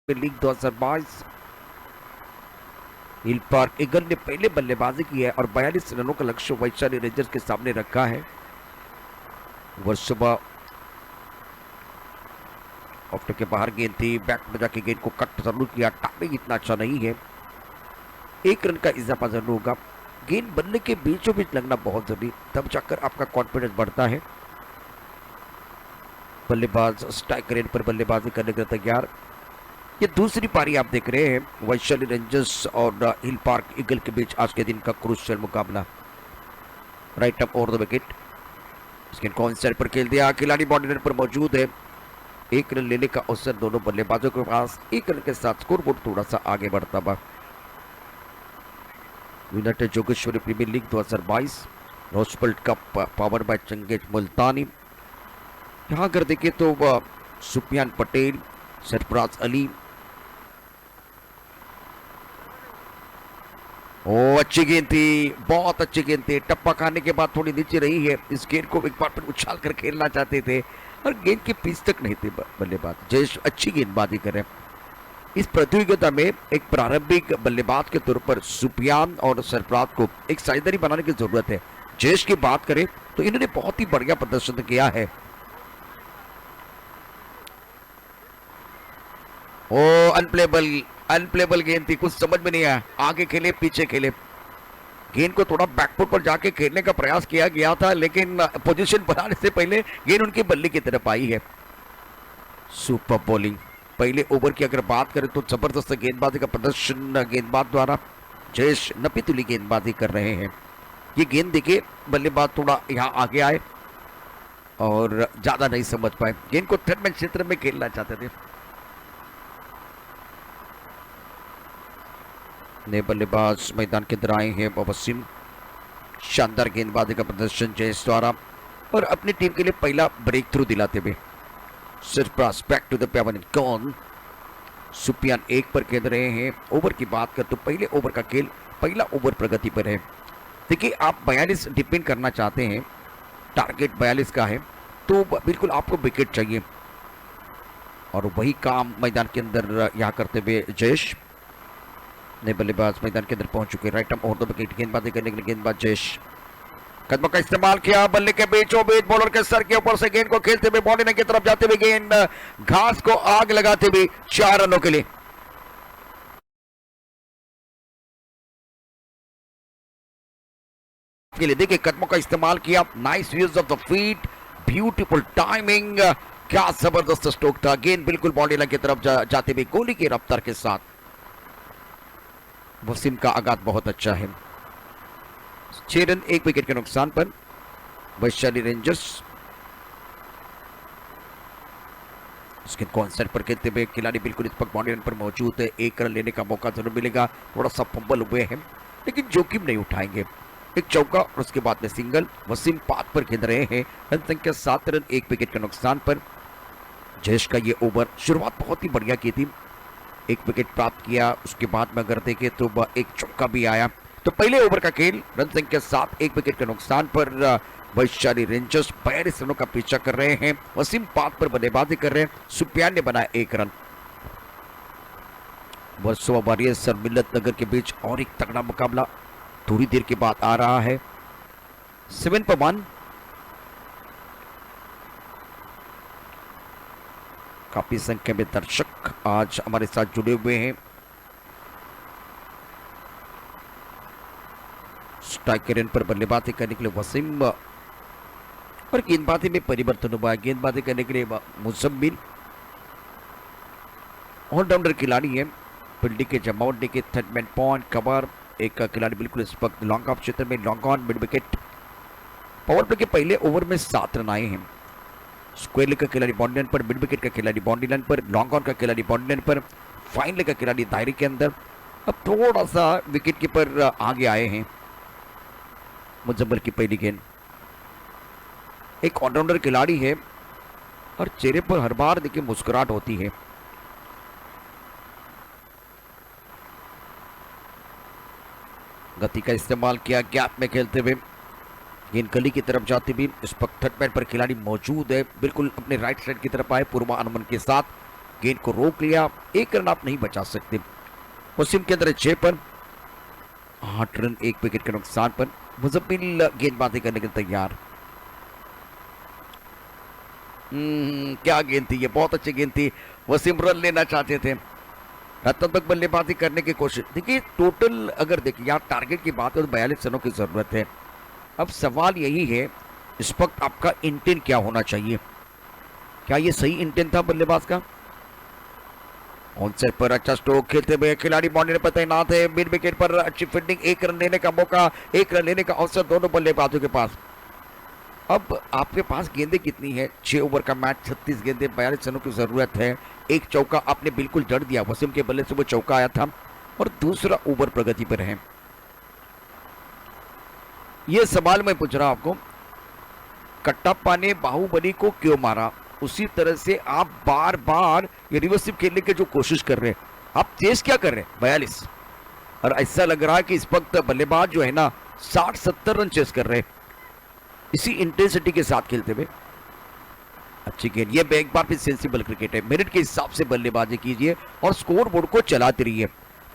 League 2022 Hill Park Eagle ने पहले बल्लेबाजी की है और 42 रनों का लक्ष्य वैशाली रेंजर्स के सामने रखा है। वर्षोबा ऑफ्टर के बाहर गेंद थी, बैक में जाके गेंद को कट जरूर किया, टाइमिंग इतना अच्छा नहीं है। 1 रन का इजाफा जरूर होगा। गेंद बनने के बीचों बीच लगना बहुत जरूरी, तब जाकर आपका कॉन्फिडेंस बढ़ता है। बल्लेबाज स्ट्राइक रेंज पर बल्लेबाजी करने के लिए तैयार। ये दूसरी पारी आप देख रहे हैं वैशाली रेंजर्स और हिल पार्क ईगल के बीच आज के दिन का क्रूशियल मुकाबला। Right up over the wicket, skin concept पर खेल दिया, खिलाड़ी बाउंड्री पर मौजूद है। 1 रन लेने का अवसर दोनों बल्लेबाजों के पास। 1 रन के साथ स्कोरबोर्ड थोड़ा सा आगे बढ़ता हुआ। United Jogeshwari premier league 2022 Rosebelt cup power by Changez Multani. यहाँ अगर देखें तो सुफियान पटेल, सरफराज अली, अच्छी गेंद थी, बहुत अच्छी गेंद थी। टप्पा खाने के बाद थोड़ी नीचे रही है। इस गेंद को एक बार फिर उछाल कर खेलना चाहते थे और गेंद के पीछ तक नहीं थे बल्लेबाज। जयेश अच्छी गेंदबाजी करे। इस प्रतियोगिता में एक प्रारंभिक बल्लेबाज के तौर पर सुफियान और सरफराज को एक साझेदारी बनाने की जरूरत है। जयेश की बात करें तो इन्होंने बहुत ही बढ़िया प्रदर्शन किया है। अनप्लेबल गेंद थी, कुछ समझ में नहीं आया। आगे खेले पीछे खेले, गेंद को थोड़ा बैकफुट पर जाके खेलने का प्रयास किया गया था, लेकिन पोजीशन बनाने से पहले गेंद उनकी बल्ले की तरफ आई है। Super bowling. पहले ओवर की अगर बात करें तो जबरदस्त गेंदबाजी का प्रदर्शन गेंदबाज द्वारा। जयेश नपीतुली गेंदबाजी कर रहे हैं। ये गेंद देखिए, बल्लेबाज थोड़ा यहाँ आगे आए और ज्यादा नहीं समझ पाए। गेंद को थर्ड मैन क्षेत्र में खेलना चाहते थे। नए बल्लेबाज मैदान के अंदर आए हैं वसीम। शानदार गेंदबाजी का प्रदर्शन जयेश द्वारा और अपनी टीम के लिए पहला ब्रेक थ्रू दिलाते हुए। Sarfaraz back to the pavilion. Sufiyan 1 पर खेल रहे हैं। ओवर की बात कर तो पहले ओवर का खेल, पहला ओवर प्रगति पर है। देखिए, आप 42 डिफेंड करना चाहते हैं, टारगेट 42 का है, तो बिल्कुल आपको विकेट चाहिए और वही काम मैदान के अंदर यहाँ करते हुए जयेश। नए बल्लेबाज मैदान के अंदर पहुंच चुके। Right arm over the wicket, गेंदबाजी करने के लिए गेंदबाज जयेश। कदमों का इस्तेमाल किया, बल्ले के बीचों बीच बॉलर के सर के ऊपर से गेंद को खेलते हुए बॉडी लाइन की तरफ जाते हुए गेंद घास को आग लगाते हुए 4 रनों के लिए। देखिए, कदमों का इस्तेमाल किया, nice use of the feet, beautiful timing, क्या जबरदस्त स्ट्रोक था। गेंद बिल्कुल बॉडी लाइन की तरफ जाते हुए गोली की रफ्तार के साथ। वसीम का आगाज बहुत अच्छा है। 6 रन 1 विकेट के नुकसान पर वैशाली रेंजर्स। उसके कॉन्सर्ट पर खेलते हुए खिलाड़ी बिल्कुल इस वक्त बाउंड्री पर मौजूद है। 1 रन लेने का मौका जरूर मिलेगा। थोड़ा सा फंबल हुए हैं लेकिन जोखिम नहीं उठाएंगे। एक चौका और उसके बाद में सिंगल। वसीम 5 पर खेल रहे हैं। रन संख्या 7 रन 1 विकेट के नुकसान पर। जयेश का ये ओवर शुरुआत बहुत ही बढ़िया की थी, 1 विकेट प्राप्त किया। उसके बाद में अगर देखें तो एक चौका भी आया। तो पहले ओवर का खेल, रन संख्या 7 1 विकेट के नुकसान पर वैशाली रेंजर्स 42 रनों का पीछा कर रहे हैं। वसीम 5 पर बल्लेबाजी कर रहे हैं। सुफियान ने बनाया 1 रन। वर्सोवा वॉरियर्स और मिल्लत नगर के बीच और एक तगड़ा मुकाबला थोड़ी देर के बाद आ रहा है। 7 पर 1। काफी संख्या में दर्शक आज हमारे साथ जुड़े हुए हैं। स्ट्राइक रेंज पर बल्लेबाजी करने के लिए वसीम और गेंदबाजी में परिवर्तन हुआ है। गेंदबाजी करने के लिए मुजम्मिल ऑलराउंडर खिलाड़ी है। फील्डिंग के जमावट के थर्ड मैन पॉइंट कवर। एक खिलाड़ी बिल्कुल इस वक्त लॉन्ग ऑफ क्षेत्र में long on mid wicket. Power play के पहले ओवर में 7 रन आए हैं। स्क्वायर लेग का खिलाड़ी बाउंड्री लाइन पर, मिड विकेट का खिलाड़ी बाउंड्री लाइन पर, लॉन्ग ऑन का खिलाड़ी बाउंड्री लाइन पर, फाइन लेग का खिलाड़ी दायरे के अंदर। अब थोड़ा सा विकेट कीपर आगे आए हैं। मुजम्मिल की पहली गेंद। एक ऑलराउंडर खिलाड़ी है और चेहरे पर हर बार देखिए मुस्कुराहट होती है। गति का इस्तेमाल किया, गैप में खेलते हुए गेंद गली की तरफ जाती हुई। इस वक्त थर्ड मैन पर खिलाड़ी मौजूद है, बिल्कुल अपने राइट साइड की तरफ आए पूर्वानुमान के साथ। गेंद को रोक लिया, 1 रन आप नहीं बचा सकते। वसीम के अंदर 6 पर 8 रन 1 विकेट के नुकसान पर। मुजम्मिल गेंदबाजी करने के लिए तैयार। क्या गेंद थी ये, बहुत अच्छी गेंद थी। वसीम रन लेना चाहते थे, रत्नात्मक बल्लेबाजी करने की कोशिश। देखिए टोटल अगर देखिए यहाँ टारगेट की बात है तो 42 रनों की जरूरत है। अब सवाल यही है इस वक्त आपका इंटेंट क्या होना चाहिए, क्या ये सही इंटेंट था बल्लेबाज का? ऑनसेट पर अच्छा स्ट्रोक खेलते हुए खिलाड़ी बाउंड्री पर तैनात है। मिड विकेट पर अच्छी फील्डिंग, 1 रन लेने का मौका, 1 रन लेने का अवसर दोनों बल्लेबाजों के पास। अब आपके पास गेंदें कितनी है? 6 ओवर का मैच, 36 गेंदें, 42 रनों की जरूरत है। एक चौका आपने बिल्कुल जड़ दिया, वसीम के बल्ले से वो चौका आया था और दूसरा ओवर प्रगति पर है। ये सवाल मैं पूछ रहा हूं आपको, कट्टाप्पा ने बाहुबली को क्यों मारा? उसी तरह से आप बार बार ये रिवर्सिव खेलने की जो कोशिश कर रहे हैं, आप चेस क्या कर रहे हैं? 42। और ऐसा लग रहा है कि इस वक्त बल्लेबाज जो है ना 60-70 रन चेस कर रहे हैं इसी इंटेंसिटी के साथ खेलते हुए। अच्छी गेंद, ये एक बार फिर सेंसिबल क्रिकेट है। मेरिट के हिसाब से बल्लेबाजी कीजिए और स्कोर बोर्ड को चलाते रहिए।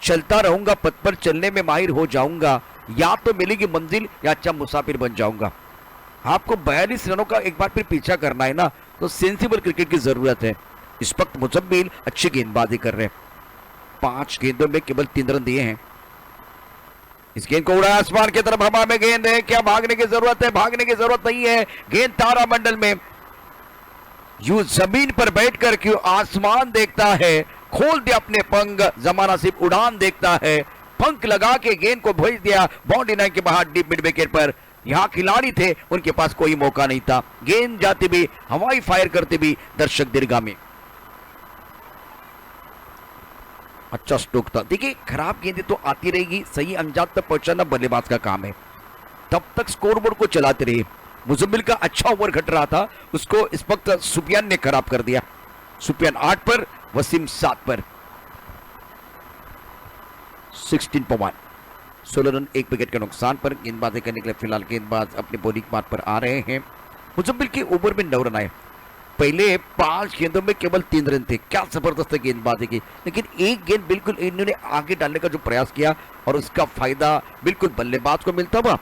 चलता रहूंगा, पथ पर चलने में माहिर हो जाऊंगा, या तो मिलेगी मंजिल या अच्छा मुसाफिर बन जाऊंगा। आपको 42 रनों का एक बार फिर पीछा करना है ना, तो सेंसिबल क्रिकेट की जरूरत है। इस वक्त मुजम्मिल अच्छी गेंदबाजी कर रहे हैं, 5 गेंदों में केवल 3 रन दिए हैं। इस गेंद को उड़ाया आसमान की तरफ, हवा में गेंद है, क्या भागने की जरूरत है? भागने की जरूरत नहीं है। गेंद तारामंडल में, यूं जमीन पर बैठकर क्यों आसमान देखता है, खोल दिया अपने पंख, जमाना सिर्फ उड़ान देखता है। पंख लगा के गेंद को भेज दिया बाउंड्री लाइन के बाहर डीप मिड विकेट पर। यहां खिलाड़ी थे, उनके पास कोई मौका नहीं था। गेंद जाते भी, हवाई फायर करते भी दर्शक दीर्घा में। अच्छा स्ट्रोक था। देखिए खराब गेंदें तो आती रहेगी, सही अंजाम तक पहुंचाना बल्लेबाज का काम है। तब तक स्कोरबोर्ड को चलाते रहे। मुजम्मिल का अच्छा ओवर घट रहा था, उसको इस वक्त सुफियान ने खराब कर दिया। सुफियान 8 पर, वसीम 7 पर। 16 पर 1, 16 रन 1 विकेट के नुकसान पर। गेंदबाजी करने के लिए फिलहाल गेंदबाज अपने बॉलिंग मार्ग पर आ रहे हैं। मुजम्मिल के ओवर में 9 रन आए। पहले 5 गेंदों में केवल 3 रन थे। क्या जबरदस्त गेंदबाजी की, लेकिन एक गेंद बिल्कुल इन्होंने आगे डालने का जो प्रयास किया और उसका फायदा बिल्कुल बल्लेबाज को मिलता हुआ।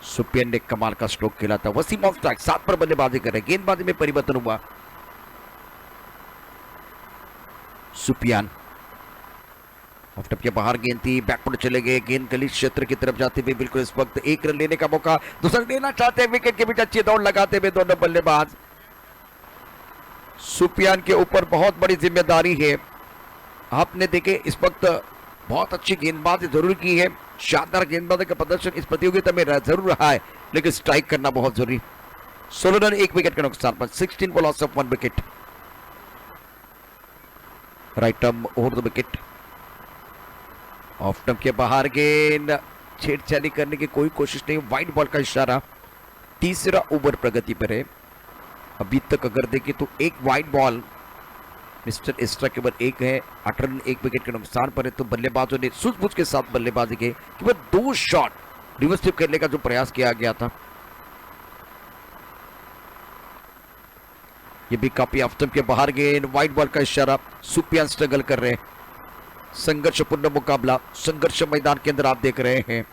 सुफियान ने कमाल का स्ट्रोक खेला था। वसीम ऑफ स्ट्राइक 7 पर बल्लेबाजी कर रहे। गेंदबाजी में परिवर्तन हुआ। सुफियान ऑफ टप के बाहर गेंद थी, बैकफुट चले गए। गेंद गली क्षेत्र की तरफ जाते हुए बिल्कुल इस वक्त 1 रन लेने का मौका दूसरा लेना चाहते हैं। विकेट के बीच अच्छी दौड़ लगाते हुए दोनों बल्लेबाज। सुफियान के ऊपर बहुत बड़ी जिम्मेदारी है। आपने देखे इस वक्त बहुत अच्छी गेंदबाजी जरूर की है। शानदार गेंदबाजी का प्रदर्शन इस प्रतियोगिता में जरूर रहा है, लेकिन स्ट्राइक करना बहुत जरूरी। 16 रन 1 विकेट के नुकसान पर। 16 for loss of 1 wicket. Right arm over the wicket. Of term के बाहर गेंद, छेड़छाड़ी करने की कोई कोशिश नहीं। वाइड बॉल का इशारा। तीसरा ओवर प्रगति पर है। अभी तक अगर देखें तो एक वाइड बॉल, मिस्टर एक्स्ट्रा केवल 1 है। 8 रन 1 विकेट के नुकसान पर है। तो बल्लेबाजों ने सूझबूझ के साथ बल्लेबाजी के केवल 2 शॉट रिवर्स स्वीप करने का जो प्रयास किया गया था, ये भी काफी ऑफ स्टंप के बाहर गेंद, वाइड बॉल का इशारा। सुफियान स्ट्रगल कर रहे हैं। संघर्षपूर्ण मुकाबला, संघर्ष मैदान के अंदर आप देख रहे हैं।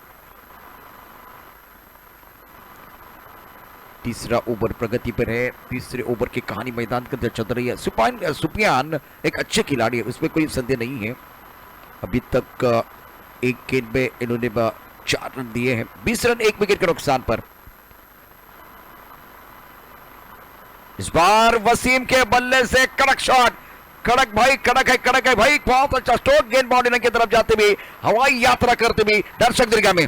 तीसरा ओवर प्रगति पर है। तीसरे ओवर की कहानी मैदान के अंदर चल रही है। सुफियान एक अच्छे खिलाड़ी है, उसमें कोई संदेह नहीं है। अभी तक एक गेंद में इन्होंने 4 रन दिए हैं। 20 रन 1 विकेट के नुकसान पर। इस बार वसीम के बल्ले से कड़क शॉट। कड़क भाई, कड़क है भाई। बहुत अच्छा स्ट्रोक, गेंद बाउंड्री की तरफ जाते हुए, हवाई यात्रा करते हुए दर्शक दीर्घा में।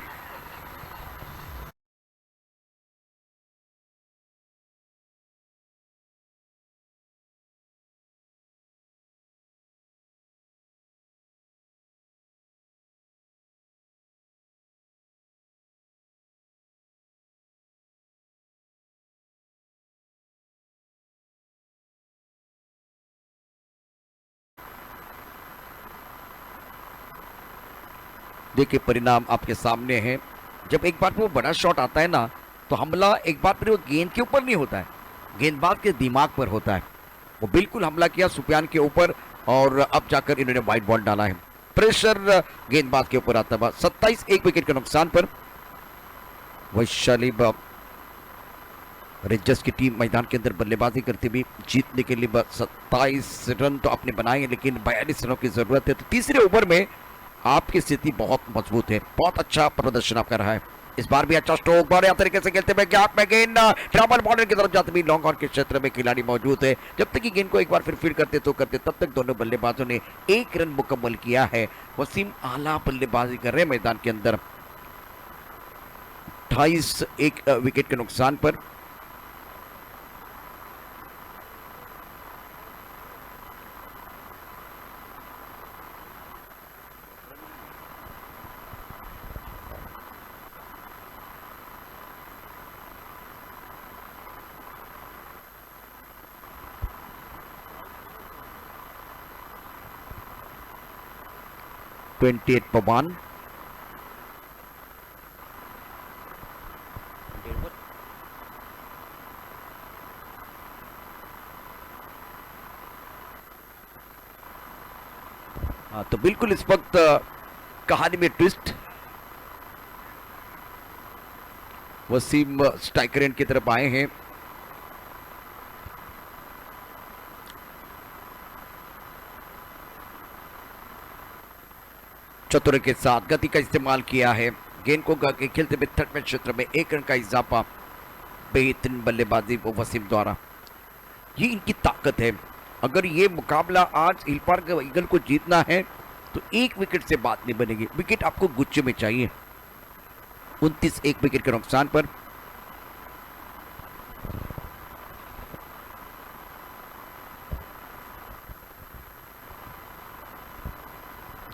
देखिए परिणाम आपके सामने है। जब एक बार वो बड़ा शॉट आता है ना, तो हमला एक बार फिर वो गेंद के ऊपर नहीं होता है, गेंदबाज के दिमाग पर होता है। वो बिल्कुल हमला किया सुफियान के ऊपर और अब जाकर इन्होंने वाइट बॉल डाला है। प्रेशर गेंदबाज के ऊपर आता हुआ 27 एक विकेट के नुकसान पर वैशाली रेंजर्स की टीम मैदान के अंदर बल्लेबाजी करती हुई जीतने के लिए 27 रन तो आपने बनाए हैं, लेकिन 42 रनों की जरूरत है। तो तीसरे ओवर में आपकी स्थिति बहुत मजबूत है, बहुत अच्छा प्रदर्शन आपका रहा है। इस बार भी अच्छा स्ट्रोक बढ़िया तरीके से खेलते हुए गैप में गेंद ट्रबल बॉर्डर की तरफ जाते हुए लॉन्ग ऑन के क्षेत्र में खिलाड़ी मौजूद है। जब तक कि गेंद को एक बार फिर फील्ड करते तो करते, तब तक दोनों बल्लेबाजों ने 1 रन मुकम्मल किया है। वसीम आला बल्लेबाजी कर रहे हैं मैदान के अंदर 28 एक विकेट के नुकसान पर। ट्वेंटी 1 तो बिल्कुल इस वक्त कहानी में ट्विस्ट। वसीम स्ट्राइकर एंड की तरफ आए हैं। चतुर के साथ गति का इस्तेमाल किया है, गेंद को खेलते हुए थर्ड में क्षेत्र में 1 रन का इजाफा। बेहतरीन बल्लेबाजी वो वसीम द्वारा, ये इनकी ताकत है। अगर ये मुकाबला आज हिल पार्क ईगल को जीतना है तो 1 विकेट से बात नहीं बनेगी, विकेट आपको गुच्छे में चाहिए। 29 एक विकेट के नुकसान पर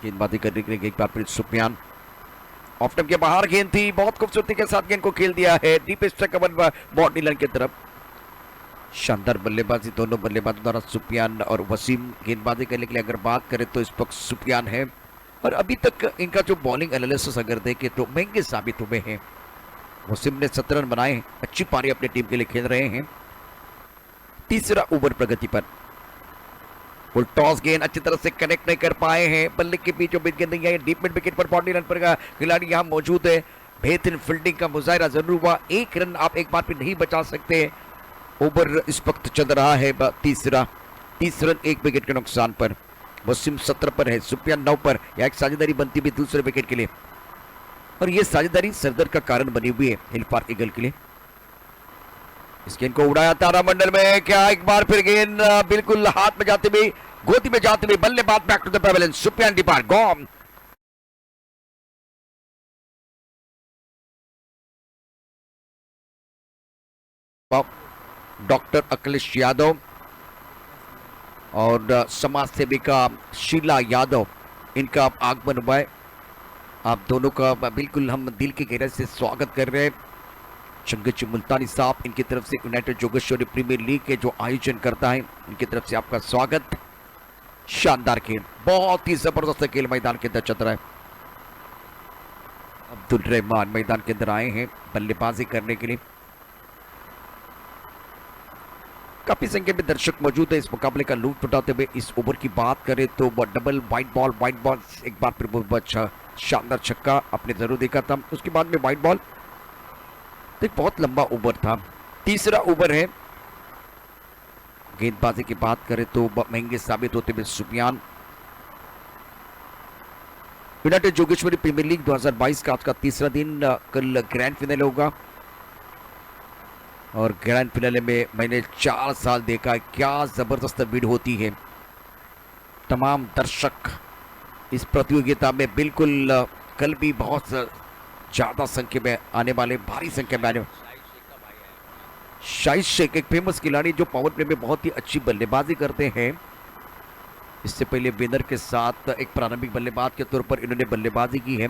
गेंदबाजी करने के लिए एक बार फिर सुफियान ऑफ टाइम के बाहर गेंद थी, बहुत खूबसूरती के साथ गेंद को खेल दिया है deep strike cover body line की तरफ। शानदार बल्लेबाजी दोनों बल्लेबाजों द्वारा सुफियान और वसीम। गेंदबाजी करने के लिए अगर बात करें तो इस वक्त सुफियान है और अभी तक इनका जो बॉलिंग एनालिसिस अगर देखें तो महंगे साबित हुए हैं। वसीम ने 17 रन बनाए, अच्छी पारी अपनी टीम के लिए खेल रहे हैं। तीसरा ओवर प्रगति पर फुल टॉस गेंद अच्छी तरह से कनेक्ट नहीं कर पाए हैं, बल्ले के बीचों बीच गेंद नहीं आई। डीप मिड विकेट पर बॉडी रन पर का खिलाड़ी यहां मौजूद है। बेहतरीन फील्डिंग का मुजाहिरा जरूर हुआ, 1 रन आप एक बार भी नहीं बचा सकते। ओवर इस वक्त चल रहा है तीसरा, 30 रन 1 विकेट के नुकसान पर। वसीम 17 पर है, सुफियान 9 पर। यह एक साझेदारी बनती भी दूसरे विकेट के लिए और यह साझेदारी सरदर्द का कारण बनी हुई है हिल पार्क ईगल के लिए। इस गेंद को उड़ाया तारामंडल में, क्या एक बार फिर गेंद बिल्कुल हाथ में जाते हुए गोदी में जाते हुए बल्लेबाज back to the pavilion. Sufiyan depart gone. Doctor Akhilesh Yadav और समाज सेविका शीला यादव, इनका आगमन हुआ है। आप दोनों का बिल्कुल हम दिल की गहराई से स्वागत कर रहे हैं। चंगेज मुल्तानी साहब, इनकी तरफ से यूनाइटेड जोगेश्वरी प्रीमियर लीग के जो आयोजन करता है, इनकी तरफ से आपका स्वागत। शानदार खेल, बहुत ही जबरदस्त खेल मैदान के अंदर चल रहा है। अब्दुल रहमान मैदान के अंदर आए हैं बल्लेबाजी करने के लिए। काफी संख्या में दर्शक मौजूद है इस मुकाबले का लूट उठाते हुए। इस ओवर की बात करें तो डबल वाइट बॉल एक बार फिर बहुत अच्छा शानदार छक्का आपने जरूर देखा था। उसके बाद में वाइट बॉल, तो एक बहुत लंबा ओवर था। तीसरा ओवर है। गेंदबाजी की बात करें तो महंगे साबित होते हुए Sufiyan. United Jogeshwari premier league 2022 का आज का तीसरा दिन, कल ग्रैंड फिनाले होगा और ग्रैंड फिनाले में मैंने 4 साल देखा क्या जबरदस्त भीड़ होती है। तमाम दर्शक इस प्रतियोगिता में बिल्कुल कल भी बहुत ज्यादा संख्या में आने वाले, भारी संख्या में आने। शाहिद शेख एक फेमस खिलाड़ी जो पावर प्ले में बहुत ही अच्छी बल्लेबाजी करते हैं। इससे पहले विनर के साथ एक प्रारंभिक बल्लेबाज के तौर पर इन्होंने बल्लेबाजी की है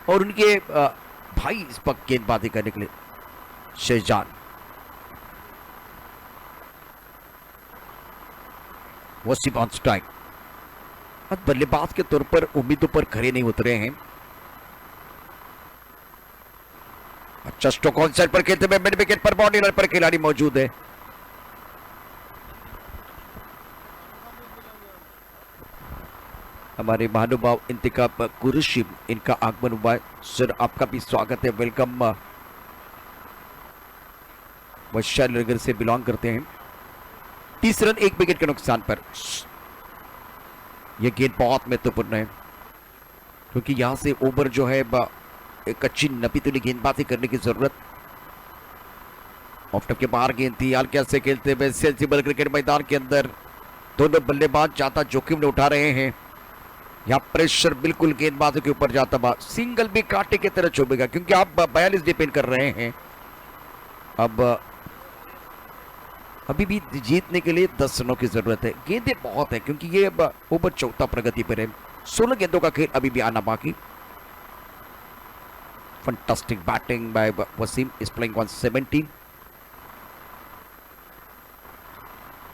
और उनके भाई इस पर गेंदबाजी करने के लिए शेजान। वसीम ऑन स्ट्राइक, बल्लेबाज के तौर पर उम्मीदों पर खड़े नहीं उतरे हैं। अच्छा स्ट्रोक ऑन साइड पर खेलते हुए मिड विकेट पर बॉडी लाइन पर खिलाड़ी मौजूद है। हमारे महानुभाव इंतखाब कुरैशी, इनका आगमन हुआ है। सर आपका भी स्वागत है, वेलकम। वैशाली नगर से बिलोंग करते हैं। 30 रन 1 विकेट के नुकसान पर। यह गेंद बहुत महत्वपूर्ण है क्योंकि यहां से ओवर जो है एक अच्छी नपीतुली गेंदबाजी करने की जरूरत। ऑफ टप के बाहर गेंद थी, हल्के से खेलते हुए सेंसिबल क्रिकेट मैदान के अंदर दोनों बल्लेबाज ज्यादा जोखिम ने उठा रहे हैं। यहाँ प्रेशर बिल्कुल गेंदबाजों के ऊपर जाता हुआ, सिंगल भी कांटे की तरह चुभेगा क्योंकि आप 42 डिपेंड कर रहे हैं। अब अभी भी जीतने के लिए 10 रनों की जरूरत है। गेंदें बहुत है क्योंकि ये अब ओवर चौथा प्रगति पर है। 16 गेंदों का खेल अभी भी आना बाकी। Fantastic batting by Wasim, is playing on 17।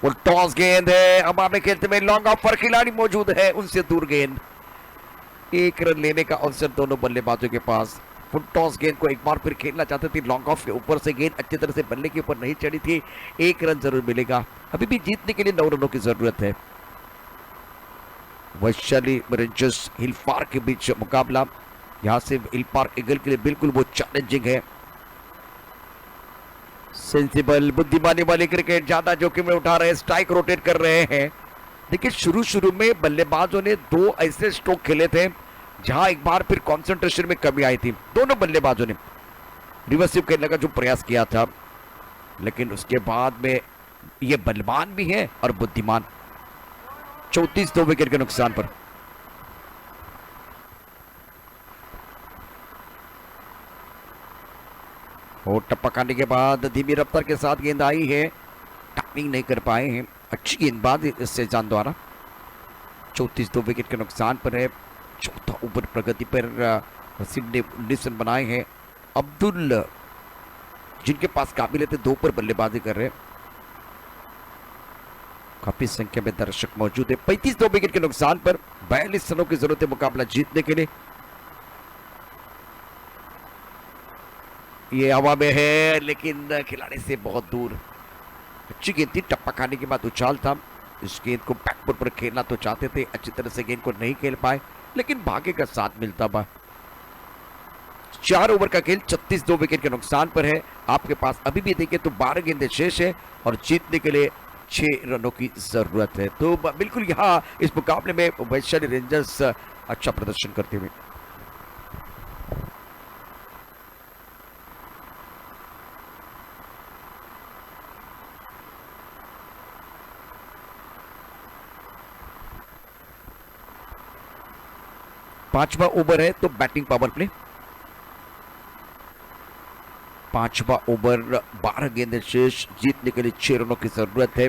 Full toss गेंद है, अब आपने खेलते में लॉन्ग ऑफ पर खिलाड़ी मौजूद है, उनसे दूर गेंद। 1 रन लेने का अवसर दोनों बल्लेबाजों के पास। फुल टॉस गेंद को एक बार फिर खेलना चाहते थे, लॉन्ग ऑफ के ऊपर से गेंद अच्छी तरह से बल्ले के ऊपर नहीं चढ़ी थी। 1 रन जरूर मिलेगा। अभी भी जीतने के लिए 9 रनों की जरूरत है। वैशाली रेंजर्स हिल पार्क के बीच मुकाबला। यहां से हिल पार्क ईगल के लिए बिल्कुल वो चैलेंजिंग है। सेंसिबल बुद्धिमानी वाली क्रिकेट, ज्यादा जोखिम में उठा रहे, स्ट्राइक रोटेट कर रहे हैं। देखिए शुरू में बल्लेबाजों ने 2 ऐसे स्ट्रोक खेले थे जहां एक बार फिर कंसंट्रेशन में कमी आई थी। दोनों बल्लेबाजों ने रिवर्सिव खेलने का जो प्रयास किया था, लेकिन उसके बाद में ये बलवान भी है और बुद्धिमान। 34 2 विकेट के नुकसान पर। और टप्पा खाने के बाद धीमी रफ्तार के साथ गेंद आई है, टाइमिंग नहीं कर पाए हैं। अच्छी गेंदबाजी इससे जान द्वारा। 34 2 विकेट के नुकसान पर है। चौथा ओवर प्रगति पर वसीम ने 19 रन बनाए हैं। अब्दुल जिनके पास काबिलियत है 2 पर बल्लेबाजी कर रहे हैं। काफी संख्या में दर्शक मौजूद है। 35 2 विकेट के नुकसान पर 42 रनों की जरूरत है मुकाबला जीतने के लिए। ये हवा में है लेकिन खिलाड़ी से बहुत दूर। अच्छी गेंद थी, टप्पा खाने के बाद उछाल था। इस गेंद को बैकफुट पर खेलना तो चाहते थे, अच्छी तरह से गेंद को नहीं खेल पाए, लेकिन भाग्य का साथ मिलता बा। 4 ओवर का खेल 36 2 विकेट के नुकसान पर है। आपके पास अभी भी देखें तो 12 गेंदें शेष है और जीतने के लिए 6 रनों की जरूरत है। तो बिल्कुल यहाँ इस मुकाबले में वैशाली रेंजर्स अच्छा प्रदर्शन करते हुए। पांचवा ओवर है तो बैटिंग पावर प्ले। पांचवा ओवर 12 गेंदें शेष, जीतने के लिए 6 रनों की जरूरत है।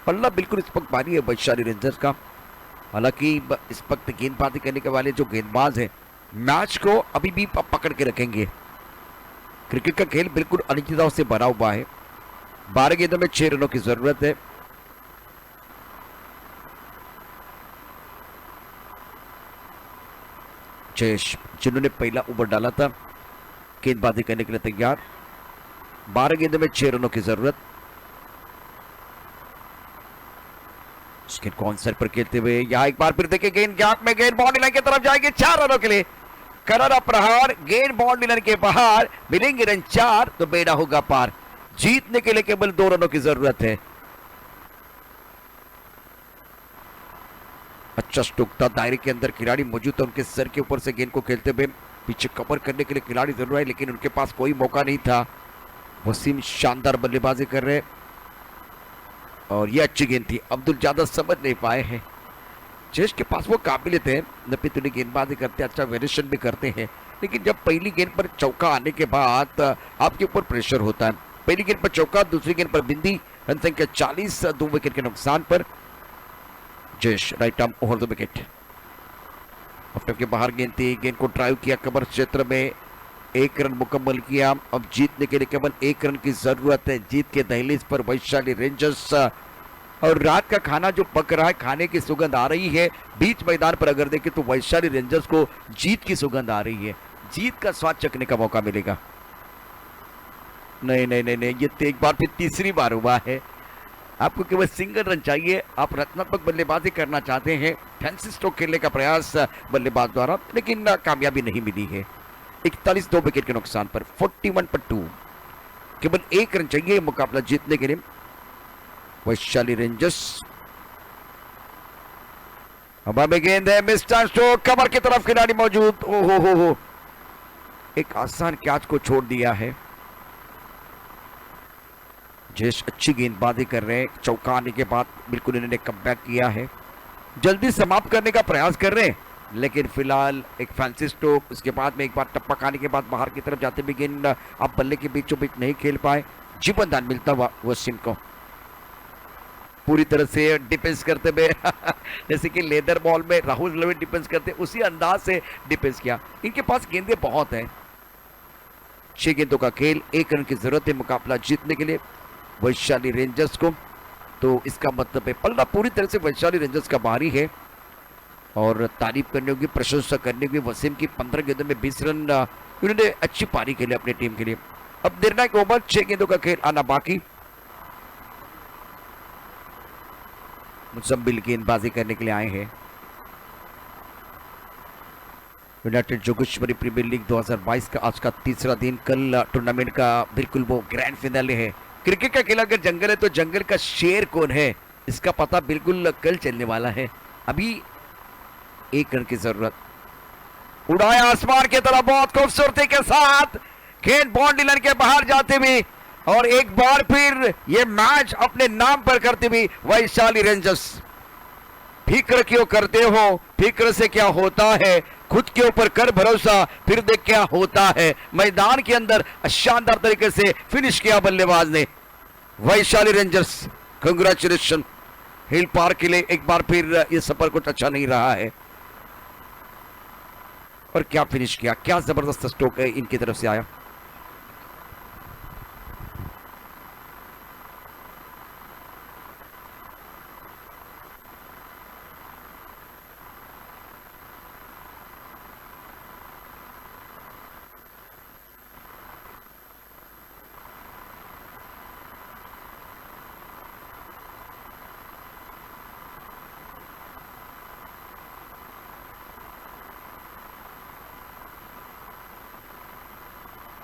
पल्ला बिल्कुल इस वक्त भारी है वैशाली रेंजर्स का। हालांकि इस वक्त गेंदबाजी करने के वाले जो गेंदबाज हैं मैच को अभी भी पकड़ के रखेंगे। क्रिकेट का खेल बिल्कुल अनिश्चितताओं से भरा हुआ है। 12 गेंदों में 6 रनों की जरूरत है। जयेश जिन्होंने पहला ओवर डाला था गेंदबाजी करने के लिए तैयार। 12 गेंदों में 6 रनों की जरूरत। कौन सर पर खेलते हुए यहां एक बार फिर देखें गेंद गैप में, गेंद बाउंड्री लाइन की तरफ जाएगी 4 रनों के लिए। करारा प्रहार, गेंद बाउंड्री लाइन के बाहर, मिलेंगे रन 4 तो बेड़ा होगा पार। जीतने के लिए केवल 2 रनों की जरूरत है। अच्छा स्ट्रोक था, दायरे के अंदर खिलाड़ी मौजूद था, उनके सर के ऊपर से गेंद को खेलते हुए पीछे कवर करने के लिए खिलाड़ी जरूर है, लेकिन उनके पास कोई मौका नहीं था। वसीम शानदार बल्लेबाजी कर रहे और ये अच्छी गेंद थी। अब्दुल ज्यादा समझ नहीं पाए हैं। जयेश के पास वो काबिलियत है, नपीतुली गेंदबाजी करते हैं, अच्छा वेरिएशन भी करते हैं, लेकिन जब पहली गेंद पर चौका आने के बाद आपके ऊपर प्रेशर होता है। पहली गेंद पर चौका, दूसरी गेंद पर बिंदी, रन संख्या 40 2 विकेट के नुकसान पर। Jayesh right arm over the wicket. Of के बाहर गेंद थी, गेंद को ड्राइव किया कवर क्षेत्र में, 1 रन मुकम्मल किया। अब जीतने के लिए केवल 1 रन की जरूरत है। जीत के दहलीज पर वैशाली रेंजर्स, और रात का खाना जो पक रहा है, खाने की सुगंध आ रही है। बीच मैदान पर अगर देखें तो वैशाली रेंजर्स को जीत की सुगंध आ रही है, जीत का स्वाद चखने का मौका मिलेगा। नहीं नहीं नहीं नहीं, ये एक बार फिर तीसरी बार हुआ है। आपको केवल सिंगल रन चाहिए, आप रचनात्मक बल्लेबाजी करना चाहते हैं, फैंसी स्ट्रोक खेलने का प्रयास बल्लेबाज द्वारा, लेकिन कामयाबी नहीं मिली है। 41 2 विकेट के नुकसान पर 41 पर 2, केवल 1 रन चाहिए मुकाबला जीतने के लिए। वैशाली रेंजर्स, हवा में गेंद है, मिस्टर स्ट्रोक, कवर की तरफ खिलाड़ी मौजूद, ओहो हो, एक आसान कैच को छोड़ दिया है। जयेश अच्छी गेंदबाजी कर रहे हैं, चौका आने के बाद बिल्कुल इन्होंने कमबैक किया है, जल्दी समाप्त करने का प्रयास कर रहे हैं, लेकिन फिलहाल एक फैंसी स्ट्रोक, उसके बाद में एक बार टप्पा खाने के बाद बाहर की तरफ जाते भी गेंद आप बल्ले के बीचों बीच नहीं खेल पाए। जीवन दान मिलता हुआ वसीम को पूरी तरह से डिफेंस करते हुए जैसे कि लेदर बॉल में राहुल द्रविड़ डिफेंस करते उसी अंदाज से डिफेंस किया। इनके पास गेंदें बहुत हैं, 6 गेंदों का खेल, 1 रन की जरूरत है मुकाबला जीतने के लिए वैशाली रेंजर्स को। तो इसका मतलब है पलड़ा पूरी तरह से वैशाली रेंजर्स का बाहरी है और तारीफ करने होगी, प्रशंसा करने होगी वसीम की। 15 गेंदों में 20 रन इन्होंने अच्छी पारी खेली अपनी टीम के लिए। अब निर्णायक ओवर, 6 गेंदों का खेल आना बाकी। मुजम्मिल गेंदबाजी करने के लिए आए हैं। यूनाइटेड जोगेश्वरी प्रीमियर लीग 2022 का आज का तीसरा दिन। कल टूर्नामेंट का बिल्कुल वो ग्रैंड फिनाले है। क्रिकेट का खेल अगर जंगल है तो जंगल का शेर कौन है इसका पता बिल्कुल कल चलने वाला है। अभी 1 रन की जरूरत, उड़ाया आसमान की तरफ बहुत खूबसूरती के साथ, गेंद बाउंड्री लाइन के बाहर जाते हुए और एक बार फिर ये मैच अपने नाम पर करते हुए वैशाली रेंजर्स। फिक्र क्यों करते हो, फिक्र से क्या होता है, खुद के ऊपर कर भरोसा, फिर देख क्या होता है। मैदान के अंदर शानदार तरीके से फिनिश किया बल्लेबाज ने। Vaishali rangers congratulation. Hill park के लिए एक बार फिर ये सफर कुछ अच्छा नहीं रहा है और क्या फिनिश किया, क्या जबरदस्त स्ट्रोक है इनकी तरफ से आया।